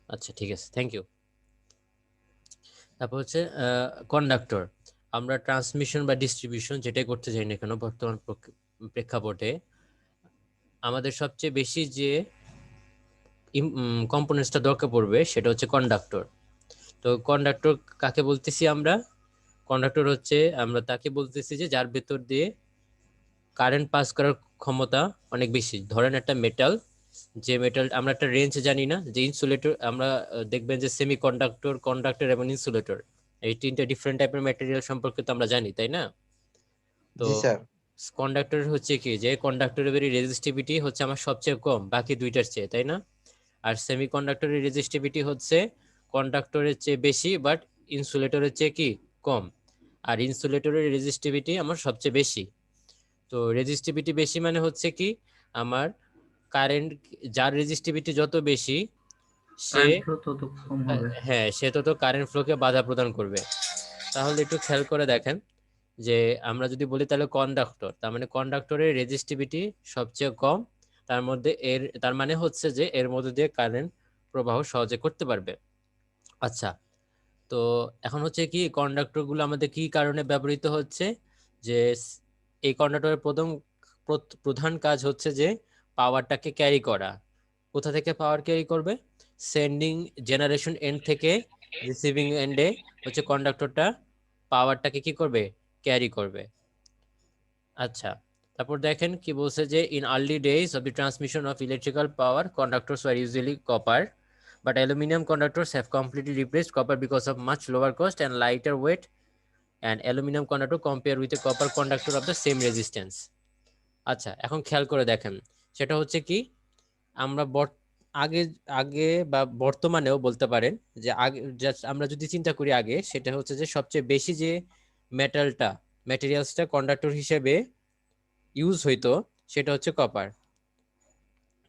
আচ্ছা ঠিক আছে, থ্যাংক ইউ। তারপর হচ্ছে কন্ডাক্টর। আমরা ট্রান্সমিশন বা ডিস্ট্রিবিউশন যেটাই করতে চাই না কেন বর্তমান প্রেক্ষাপটে আমাদের সবচেয়ে বেশি যে কম্পোনেন্টসটা দরকার পড়বে সেটা হচ্ছে কন্ডাক্টর। তো কন্ডাক্টর কাকে বলতেছি আমরা? কন্ডাক্টর হচ্ছে আমরা তাকে বলতেছি যে যার ভেতর দিয়ে কারেন্ট পাস করার ক্ষমতা অনেক বেশি। ধরেন একটা মেটাল, যে মেটাল আমরা একটা রেঞ্জ জানি না, যে ইনসুলেটর আমরা দেখবেন যে সেমি কন্ডাক্টর, কন্ডাক্টর এবং ইনসুলেটর এই তিনটা ডিফারেন্ট টাইপের ম্যাটেরিয়াল সম্পর্কে তো আমরা জানি, তাই না? তো জি স্যার। কন্ডাক্টর হচ্ছে কি, যে কন্ডাক্টরের রেজিস্টিভিটি হচ্ছে আমার সবচেয়ে কম বাকি দুইটার চেয়ে, তাই না? আর সেমি কন্ডাক্টরের রেজিস্টিভিটি হচ্ছে কন্ডাক্টরের চেয়ে বেশি, বাট ইনসুলেটরের চেয়ে কি কম। আর ইনসুলেটরের রেজিস্টিভিটি আমার সবচেয়ে বেশি। তো রেজিস্টিভিটি বেশি মানে হচ্ছে কি, আমার কারেন্ট, যার রেজিস্টিভিটি যত বেশি সে, কারেন্ট ফ্লো তত কম হবে। হ্যাঁ সে তত কারেন্ট ফ্লোকে বাধা প্রদান করবে। তাহলে একটু খেয়াল করে দেখেন যে আমরা যদি বলি তাহলে কন্ডাক্টর, তার মানে কন্ডাক্টরের রেজিস্টিভিটি সবচেয়ে কম, তার মানে হচ্ছে যে এর মধ্যে দিয়ে কারেন্ট প্রবাহ সহজে করতে পারবে। আচ্ছা, তো এখন হচ্ছে কি কন্ডাক্টর গুলো আমাদের কি কারণে ব্যবহৃত হচ্ছে, যে এই কন্ডাক্টরের প্রধান কাজ হচ্ছে যে পাওয়ারটাকে ক্যারি করা। কোথা থেকে পাওয়ার ক্যারি করবে? সেন্ডিং জেনারেশন এন্ড থেকে রিসিভিং এন্ডে হচ্ছে কন্ডাক্টরটা পাওয়ারটাকে কি করবে, ক্যারি করবে। আচ্ছা, তারপর দেখেন কি বলছে যে in early days of the transmission of electrical power conductors were usually copper, but aluminum conductors have completely replaced copper because of much lower cost and lighter weight, and aluminum conductor compare with a copper conductor of the same resistance. আচ্ছা, এখন খেয়াল করে দেখেন, সেটা হচ্ছে কি, আমরা আগে আগে বা বর্তমানেও বলতে পারেন যে আগে just আমরা যদি চিন্তা করি আগে, সেটা হচ্ছে যে সবচেয়ে বেশি যে মেটালটা, ম্যাটেরিয়ালসটা কন্ডাক্টর হিসেবে ইউজ হইতো সেটা হচ্ছে কপার।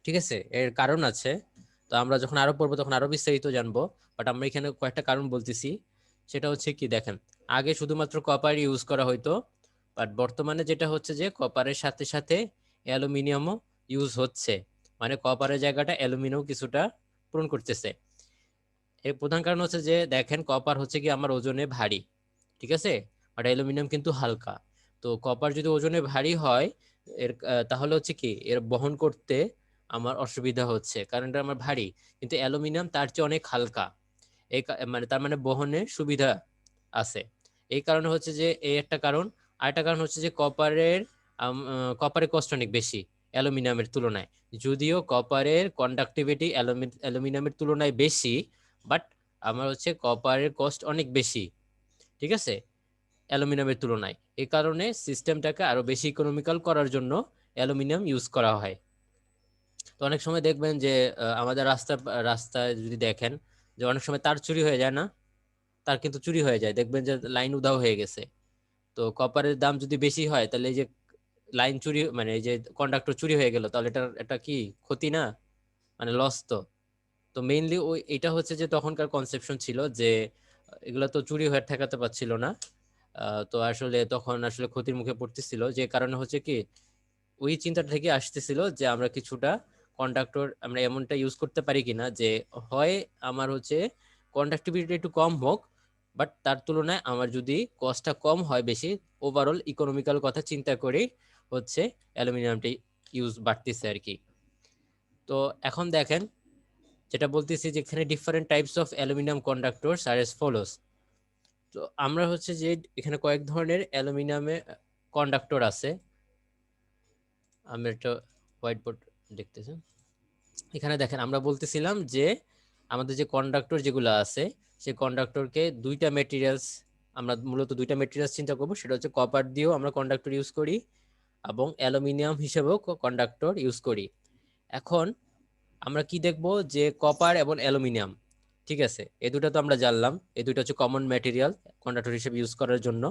ঠিক আছে, এর কারণ আছে। তো আমরা যখন আরো পড়বো তখন আরো বিস্তারিত জানবো, বাট আমরা এখানে কয়েকটা কারণ বলতেছি। সেটা হচ্ছে কি, দেখেন আগে শুধুমাত্র কপার ইউজ করা হইতো, বাট বর্তমানে যেটা হচ্ছে যে কপারের সাথে সাথে অ্যালুমিনিয়ামও ইউজ হচ্ছে, মানে কপারের জায়গাটা অ্যালুমিনিয়াম কিছুটা পূরণ করতেছে। এর প্রধান কারণ হচ্ছে যে দেখেন কপার হচ্ছে কি আমার ওজনে ভারী, ঠিক আছে, বাট অ্যালুমিনিয়াম কিন্তু হালকা। তো কপার যদি ওজনে ভারী হয় তাহলে হচ্ছে কি এর বহন করতে আমার অসুবিধা হচ্ছে, কারণ এটা আমার ভারী। কিন্তু অ্যালুমিনিয়াম তার চেয়ে অনেক হালকা, মানে তার মানে বহনে সুবিধা আছে। এই কারণে হচ্ছে যে এই একটা কারণ। আরেকটা কারণ হচ্ছে যে কপারের কষ্ট অনেক বেশি অ্যালুমিনিয়ামের তুলনায়। যদিও কপারের কন্ডাক্টিভিটি অ্যালুমিনিয়ামের তুলনায় বেশি, বাট আমার হচ্ছে কপারের কস্ট অনেক বেশি, ঠিক আছে, অ্যালুমিনিয়ামের তুলনায়। এই কারণে সিস্টেমটাকে আরো বেশি ইকোনমিক্যাল করার জন্য অ্যালুমিনিয়াম ইউজ করা হয়। তো অনেক সময় দেখবেন যে আমাদের রাস্তায় যদি দেখেন যে অনেক সময় তার চুরি হয়ে যায় না, তার কিন্তু চুরি হয়ে যায়, দেখবেন যে লাইন উধাও হয়ে গেছে। তো কপারের দাম যদি বেশি হয় তাহলে এই যে লাইন চুরি, মানে এই যে কন্ডাক্টর চুরি হয়ে গেল, তাহলে এটা কি ক্ষতি না, মানে লস তো। তো মেইনলি ওই এটা হচ্ছে যে তখনকার কনসেপশন ছিল যে এগুলো তো চুরি হয়ে ঠেকাতে পারছিল না। তো আসলে তখন আসলে ক্ষতির মুখে পড়তেছিল, যে কারণে হচ্ছে কি ওই চিন্তাটা থেকে আসতেছিল যে আমরা কিছুটা কন্ডাক্টর আমরা এমনটা ইউজ করতে পারি কিনা যে হয় আমার হচ্ছে কন্ডাক্টিভিটি একটু কম হোক, বাট তার তুলনায় আমার যদি কস্টটা কম হয় বেশি, ওভারঅল ইকোনমিক্যাল কথা চিন্তা করে হচ্ছে অ্যালুমিনিয়ামটি ইউজ বাড়তেছে আর কি। তো এখন দেখেন যেটা বলতেছি যে এখানে different types of aluminium conductors are as follows. তো আমরা হচ্ছে যে এখানে কয়েক ধরনের অ্যালুমিনিয়ামে কন্ডাক্টর আছে। আমি একটা হোয়াইট বোর্ড দেখতেছি, এখানে দেখেন আমরা বলতেছিলাম যে আমাদের যে কন্ডাক্টর যেগুলো আছে সেই কন্ডাক্টরকে দুইটা মেটেরিয়ালস, আমরা মূলত দুইটা মেটেরিয়ালস চিন্তা করব, সেটা হচ্ছে কপার দিয়েও আমরা কন্ডাক্টর ইউজ করি এবং অ্যালুমিনিয়াম হিসেবেও কন্ডাক্টর ইউজ করি। এখন আমরা কি দেখব যে কপার এবং অ্যালুমিনিয়াম, ঠিক আছে, এই দুটো তো আমরা জানলাম, এই দুটো হচ্ছে কমন ম্যাটেরিয়াল কন্ডাক্টর হিসেবে ইউজ করার জন্য।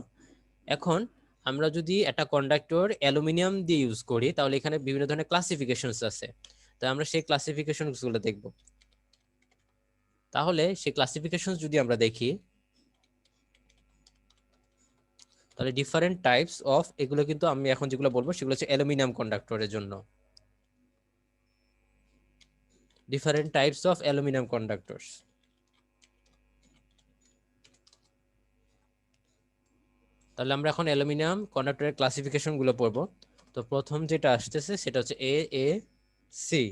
এখন আমরা যদি একটা কন্ডাক্টর অ্যালুমিনিয়াম দিয়ে ইউজ করি তাহলে এখানে বিভিন্ন ধরনের ক্লাসিফিকেশনস আছে। তো আমরা সেই ক্লাসিফিকেশনস গুলো দেখব। তাহলে সেই ক্লাসিফিকেশন যদি আমরা দেখি, তাহলে ডিফারেন্ট টাইপস অফ, এগুলো কিন্তু আমি এখন যেগুলো বলবো সেগুলো হচ্ছে অ্যালুমিনিয়াম কন্ডাক্টরের জন্য। different types of aluminum conductors. তাহলে আমরা এখন অ্যালুমিনিয়াম কন্ডাক্টরের ক্লাসিফিকেশন গুলো পড়বো। তো প্রথম যেটা আসতেছে সেটা হচ্ছে এ সি।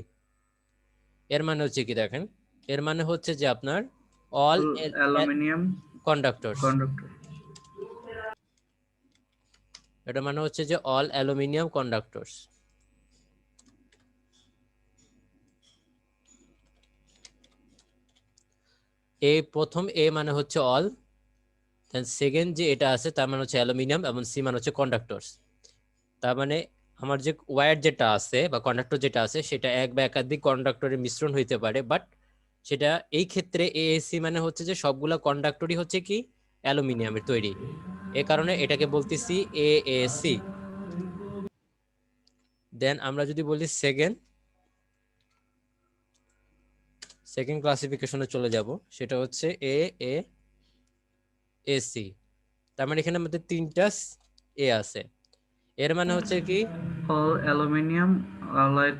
এর মানে হচ্ছে কি দেখেন, এর মানে হচ্ছে যে আপনার অল অ্যালুমিনিয়াম কন্ডাক্টরস, কন্ডাক্টর। এটা মানে হচ্ছে যে অল অ্যালুমিনিয়াম কন্ডাক্টরস। প্রথম এ মানে হচ্ছে অল, দেন সেকেন্ড যে এটা আছে তার মানে হচ্ছে অ্যালুমিনিয়াম, এবং সি মানে হচ্ছে কন্ডাক্টরস। তার মানে আমার যে ওয়্যার যেটা আছে বা কন্ডাক্টর যেটা আছে সেটা এক বা একাধিক কন্ডাক্টরের মিশ্রণ হইতে পারে, বাট সেটা এই ক্ষেত্রে এএসি মানে হচ্ছে যে সবগুলা কন্ডাক্টরই হচ্ছে কি অ্যালুমিনিয়ামের তৈরি, এ কারণে এটাকে বলতেছি এএসি। দেন আমরা যদি বলি সেকেন্ড ক্লাসিফিকেশনে চলে যাব, সেটা হচ্ছে এএসি। তার মানে এখানে আমাদের তিনটা এ আছে, এর মানে হচ্ছে কি অল অ্যালুমিনিয়াম অ্যালয়েড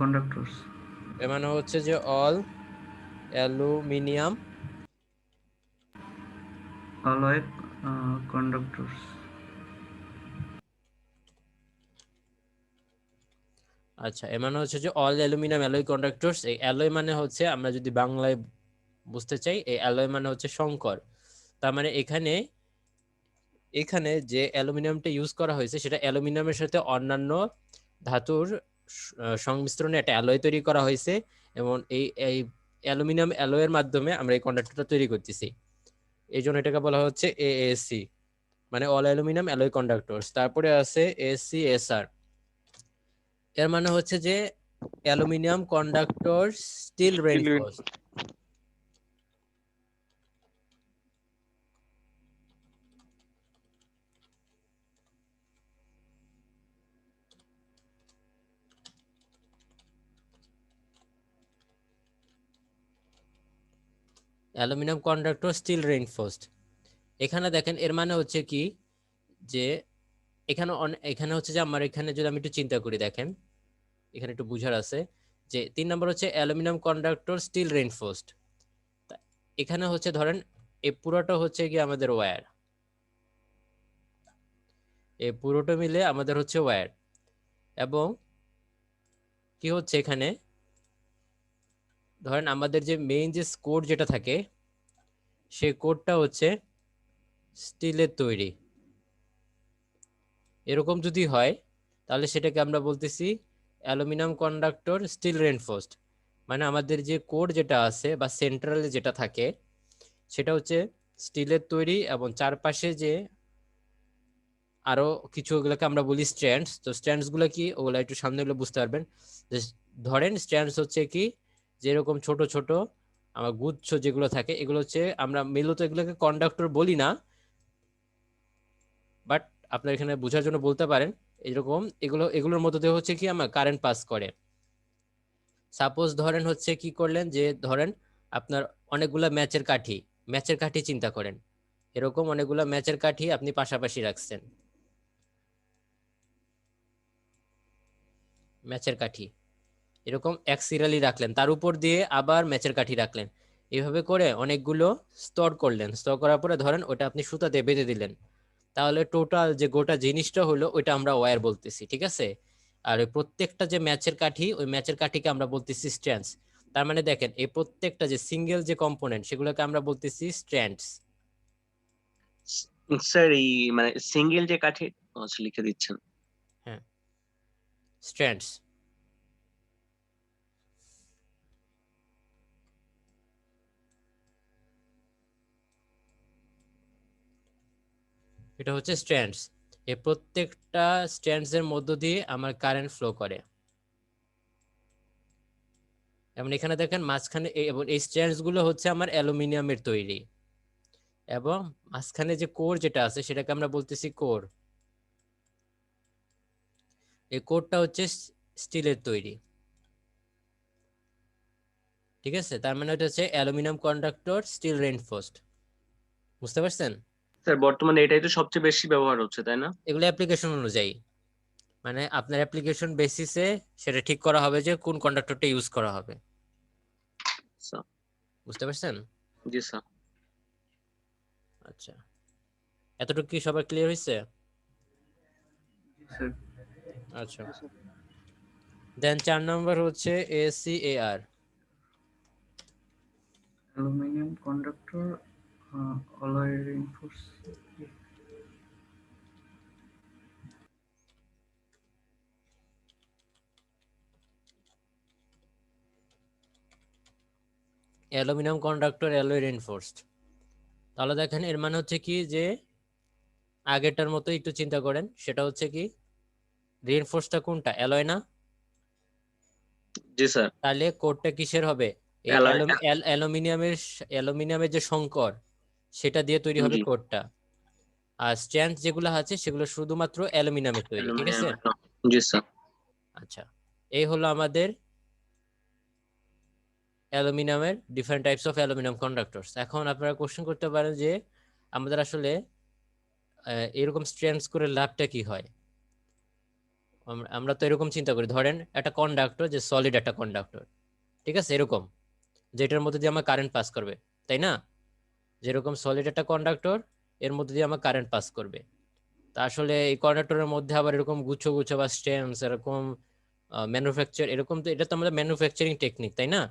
কন্ডাক্টরস। এর মানে হচ্ছে যে অল অ্যালুমিনিয়াম অ্যালয়েড কন্ডাক্টরস। আচ্ছা, এর মানে হচ্ছে যে অল অ্যালুমিনিয়াম অ্যালয় কন্ডাক্টরস। এই অ্যালয় মানে হচ্ছে আমরা যদি বাংলায় বুঝতে চাই, এই অ্যালয় মানে হচ্ছে সংকর। তার মানে এখানে এখানে যে অ্যালুমিনিয়ামটা ইউজ করা হয়েছে সেটা অ্যালুমিনিয়ামের সাথে অন্যান্য ধাতুর সংমিশ্রণে একটা অ্যালয় তৈরি করা হয়েছে, এবং এই অ্যালুমিনিয়াম অ্যালয়ের মাধ্যমে আমরা এই কন্ডাক্টরটা তৈরি করতেছি। এই জন্য এটাকে বলা হচ্ছে এএসি, মানে অল অ্যালুমিনিয়াম অ্যালয় কন্ডাক্টরস। তারপরে আছে এসিএসআর, এর মানে হচ্ছে যে aluminium conductor steel reinforced. Aluminium conductor steel reinforced, এখানে দেখেন এর মানে হচ্ছে কি যে এখানে হচ্ছে যে আমার এখানে যদি আমি একটু চিন্তা করি, দেখেন এখানে একটু বুঝার আছে যে 3 নম্বর হচ্ছে অ্যালুমিনিয়াম কন্ডাক্টর স্টিল রেইনফোর্সড। এখানে হচ্ছে ধরেন এই পুরোটা হচ্ছে কি আমাদের ওয়্যার, এই পুরোটা মিলে আমাদের হচ্ছে ওয়্যার, এবং কি হচ্ছে এখানে ধরেন আমাদের যে মেইন যে কোড যেটা থাকে সেই কোডটা হচ্ছে স্টিলের তৈরি। এরকম যদি হয় তাহলে সেটাকে আমরা বলতেছি অ্যালুমিনিয়াম কন্ডাক্টর স্টিল রেইনফোর্সড। মানে আমাদের যে কোর যেটা আছে বা সেন্ট্রালে যেটা থাকে সেটা হচ্ছে স্টিলের তৈরি, এবং চারপাশে যে আরো কিছু ওগুলোকে আমরা বলি স্ট্যান্ডস। তো স্ট্যান্ডস গুলো কি ওগুলো একটু সামনে গুলো বুঝতে পারবেন। ধরেন স্ট্যান্ডস হচ্ছে কি যেরকম ছোট ছোট আমার গুচ্ছ যেগুলো থাকে, এগুলো হচ্ছে আমরা মূলত এগুলোকে কন্ডাক্টর বলি না, বাট আপনার এখানে বোঝার জন্য বলতে পারেন এরকম এগুলোর মধ্যে দিয়ে হচ্ছে কি আমার কারেন্ট পাস করে। সাপোজ ধরেন হচ্ছে কি করলেন যে ধরেন আপনার অনেকগুলা ম্যাচের কাঠি চিন্তা করেন, এরকম অনেকগুলা ম্যাচের কাঠি আপনি পাশাপাশি রাখছেন, ম্যাচের কাঠি এরকম এক সিরিয়ালি রাখলেন, তার উপর দিয়ে আবার ম্যাচের কাঠি রাখলেন, এইভাবে করে অনেকগুলো স্তর করলেন। স্তর করার পরে ধরেন ওটা আপনি সুতা দিয়ে বেঁধে দিলেন, তাহলে টোটাল যে গোটা জিনিসটা হলো ওইটা আমরা ওয়্যার বলতেছি, ঠিক আছে। আর ওই প্রত্যেকটা যে ম্যাচের কাঠি, ওই ম্যাচের কাঠিকে আমরা বলতেছি স্ট্র্যান্ডস। তার মানে দেখেন এই প্রত্যেকটা যে সিঙ্গেল যে কম্পোনেন্ট সেগুলোকে আমরা বলতেছি স্ট্র্যান্ডস। স্যার এই মানে সিঙ্গেল যে কাঠি লিখে দিচ্ছেন। হ্যাঁ, স্ট্র্যান্ডস। এটা হচ্ছে স্ট্র্যান্ডস। এই প্রত্যেকটা স্ট্র্যান্ডস এর মধ্য দিয়ে আমার কারেন্ট ফ্লো করে, এবং এখানে দেখেন মাঝখানে এবং এই স্ট্র্যান্ডস গুলো হচ্ছে আমার অ্যালুমিনিয়ামের তৈরি, এবং মাঝখানে যে কোর যেটা আছে সেটাকে আমরা বলতেছি কোর। এই কোরটা হচ্ছে স্টিলের তৈরি, ঠিক আছে। তার মানে এটা হচ্ছে অ্যালুমিনিয়াম কন্ডাক্টর স্টিল রেইনফোর্সড। বুঝতে পারছেন? স্যার বর্তমানে এটাই তো সবচেয়ে বেশি ব্যবহার হচ্ছে, তাই না? এগুলো অ্যাপ্লিকেশন অনুযায়ী, মানে আপনার অ্যাপ্লিকেশন বেসিসে সেটা ঠিক করা হবে যে কোন কন্ডাক্টরটা ইউজ করা হবে। স্যার। বুঝতে পারছেন? জি স্যার। আচ্ছা, এতটুকু কি সবার ক্লিয়ার হয়েছে? স্যার আচ্ছা, দেন 4 নম্বর হচ্ছে ACAR। Aluminium conductor alloy reinforce aluminium conductor alloy reinforced. তাহলে দেখেন এর মানে হচ্ছে কি যে আগেরটার মতো একটু চিন্তা করেন, সেটা হচ্ছে কি রিইনফোর্সডটা কোনটা, অ্যালয় না? জি স্যার। তাহলে কোডটা কিসের হবে? এই অ্যালয়। অ্যালুমিনিয়ামের যে সংকর সেটা দিয়ে তৈরি হবে জি। কোডটা। আর স্ট্র্যান্ড যেগুলো আছে সেগুলো শুধুমাত্র অ্যালুমিনিয়ামের তৈরি, ঠিক আছে? অ্যালুমিনিয়াম। জি স্যার। আচ্ছা, এই হলো আমাদের অ্যালুমিনিয়ামের ডিফারেন্ট টাইপস অফ অ্যালুমিনিয়াম কন্ডাক্টরস। এখন আপনারা কোশ্চেন করতে পারেন যে আমাদের আসলে এরকম স্ট্র্যান্ডস করে লাভটা কি হয়? আমরা তো এরকম চিন্তা করি, ধরেন একটা কন্ডাক্টর যে সলিড একটা কন্ডাক্টর, ঠিক আছে, এরকম যেটার মধ্যে দিয়ে আমার কারেন্ট পাস করবে, তাই না? যেরকম সলিড একটা কন্ডাক্টর, এর মধ্যে দিয়ে আমার কারেন্ট পাস করবে। তা আসলে এই কন্ডাক্টরের মধ্যে আবার এরকম গুচ্ছ গুচ্ছ বা স্ট্যান্ডস এরকম ম্যানুফ্যাকচার, এরকম তো এটা তো আমাদের ম্যানুফ্যাকচারিং টেকনিক, তাই না?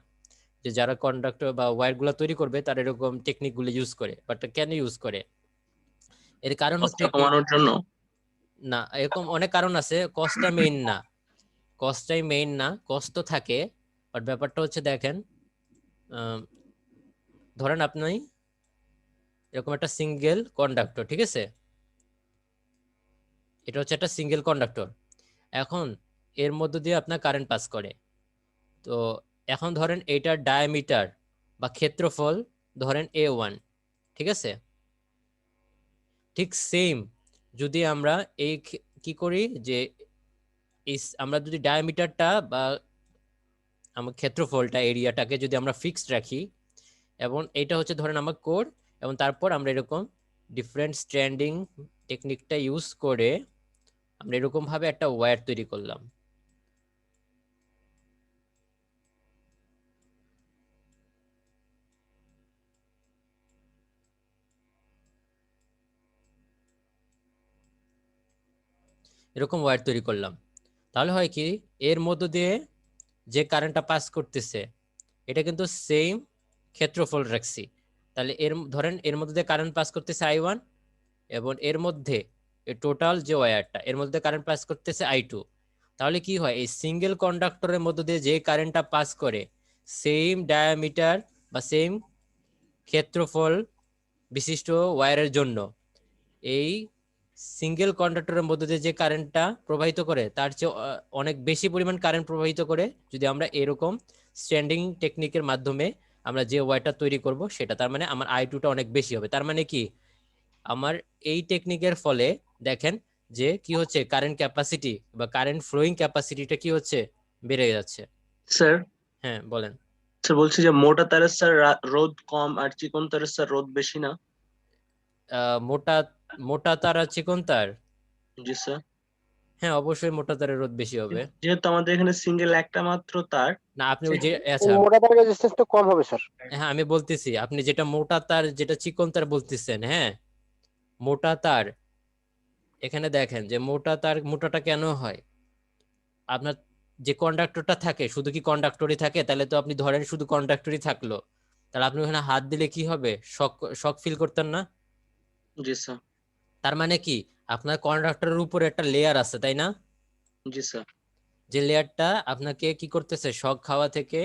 যে যারা কন্ডাক্টর বা ওয়্যার গুলো তৈরি করবে তারা এরকম টেকনিক গুলো ইউজ করে। বাট কেন ইউজ করে? এর কারণ হচ্ছে কষ্টটা কি, কমানোর জন্য। না এরকম অনেক কারণ আছে, কস্টটা মেইন না, কস্টটাই মেইন না, কস্ট তো থাকে। বাট ব্যাপারটা হচ্ছে দেখেন, আহ, ধরেন আপনি এরকম একটা সিঙ্গেল কন্ডাক্টর, ঠিক আছে, এটা হচ্ছে একটা সিঙ্গেল কন্ডাক্টর। এখন এর মধ্য দিয়ে আপনার কারেন্ট পাস করে। তো এখন ধরেন এটার ডায়ামিটার বা ক্ষেত্রফল ধরেন A1, ঠিক আছে? ঠিক সেম যদি আমরা কি করি যে আমরা যদি ডায়ামিটারটা বা আমার ক্ষেত্রফলটা এরিয়াটাকে যদি আমরা ফিক্সড রাখি, এবং এটা হচ্ছে ধরেন আমার কোর, এবং তারপর আমরা এরকম ডিফারেন্ট স্ট্র্যান্ডিং টেকনিকটা ইউজ করে আমরা এরকম ভাবে একটা ওয়্যার তৈরি করলাম। এরকম ওয়্যার তৈরি করলাম, তাহলে হয় কি, এর মধ্য দিয়ে যে কারেন্টটা পাস করতেছে এটা কিন্তু সেম ক্ষেত্রফল রাখছি। তাহলে ধরেন এর মধ্যে দিয়ে কারেন্ট পাস করতেছে I1, এবং এর মধ্যে টোটাল যে ওয়্যারটা এর মধ্যে কারেন্ট পাস করতেছে I2। তাহলে কি হয়, এই সিঙ্গেল কন্ডাক্টরের মধ্য দিয়ে যে কারেন্টটা পাস করে সেম ডায়ামিটার বা সেম ক্ষেত্রফল বিশিষ্ট ওয়্যারের জন্য এই সিঙ্গেল কন্ডাক্টরের মধ্যে দিয়ে যে কারেন্টটা প্রবাহিত করে তার চেয়ে অনেক বেশি পরিমাণ কারেন্ট প্রবাহিত করে যদি আমরা এরকম স্ট্যান্ডিং টেকনিকের মাধ্যমে আমরা যে ওয়্যারটা তৈরি করব সেটা। তার মানে আমার I2টা অনেক বেশি হবে। তার মানে কি, আমার এই টেকনিকের ফলে দেখেন যে কি হচ্ছে, কারেন্ট ক্যাপাসিটি বা কারেন্ট ফ্লোয়িং ক্যাপাসিটিটা কি হচ্ছে, বেড়ে যাচ্ছে। স্যার। হ্যাঁ বলেন। স্যার বলছি যে মোটা তারের স্যার রোদ কম আর চিকন তারের স্যার রোদ বেশি না? মোটা মোটা তার আর চিকন তার, জি স্যার। হ্যাঁ অবশ্যই মোটা তারের রোধ বেশি হবে। যেহেতু আমাদের এখানে সিঙ্গেল একটা মাত্র তার। না আপনি ওই যে, আচ্ছা, মোটা তারের রেজিস্ট্যান্সটা কম হবে স্যার। হ্যাঁ আমি বলতেছি, আপনি যেটা মোটা তার যেটা চিকন তার বলতেছেন, হ্যাঁ মোটা তার, এখানে দেখেন যে মোটা তার মোটাটা কেন হয়, আপনার যে কন্ডাক্টরটা থাকে শুধু কি কন্ডাক্টরই থাকে? তাহলে তো আপনি ধরেন শুধু কন্ডাক্টরই থাকলো, তাহলে আপনি ওখানে হাত দিলে কি হবে, শক শক ফিল করতেন না? জি স্যার। তার মানে কি, আপনার কন্ডাক্টরের উপরে একটা লেয়ার আছে, তাই না? জি স্যার। যে লেয়ারটা আপনাকে কি করতেছে, শক খাওয়া থেকে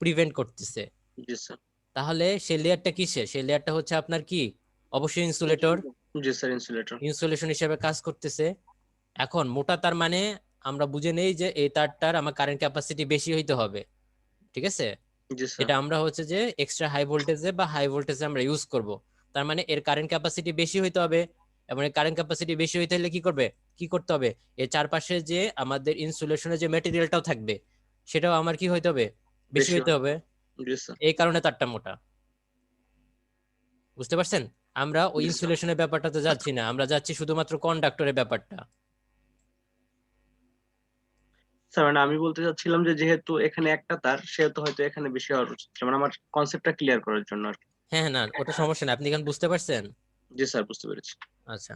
প্রিভেন্ট করতেছে। জি স্যার। তাহলে সেই লেয়ারটা কিসের? সেই লেয়ারটা হচ্ছে আপনার কি, অবশ্যই ইনসুলেটর, জি স্যার ইনসুলেটর। ইনসুলেশন হিসেবে কাজ করতেছে। এখন মোটা তার মানে আমরা বুঝে নেই যে এই তারটার আমার কারেন্ট ক্যাপাসিটি বেশি হইতে হবে, ঠিক আছে? জি স্যার। এটা আমরা হচ্ছে যে এক্সট্রা হাই ভোল্টেজে বা হাই ভোল্টেজে আমরা ইউজ করব। তার মানে এর কারেন্ট ক্যাপাসিটি বেশি হইতে হবে, এবং এর কারেন্ট ক্যাপাসিটি বেশি হইতে হলে কি করবে, কি করতে হবে, এর চারপাশে যে আমাদের ইনসুলেশনের যে ম্যাটেরিয়ালটাও থাকবে সেটাও আমার কি হইতে হবে, বেশি বেশি হইতে হবে। জি স্যার। এই কারণে তারটা মোটা। বুঝতে পারছেন? আমরা ওই জি স্যার। ইনসুলেশনের ব্যাপারটাতে যাচ্ছি না, আমরা যাচ্ছি শুধুমাত্র কন্ডাক্টরের ব্যাপারটা। স্যার মানে আমি বলতে চাচ্ছিলাম যে যেহেতু এখানে একটা তার সেহেতু হয়তো এখানে বেশি হওয়ার উচিত ছিল। মানে আমার কনসেপ্টটা ক্লিয়ার করার জন্য আর কি। হ্যাঁ হ্যাঁ, না ওটা সমস্যা না, আপনি এখন বুঝতে পারছেন। জি স্যার, বুঝতে পেরেছি। আচ্ছা,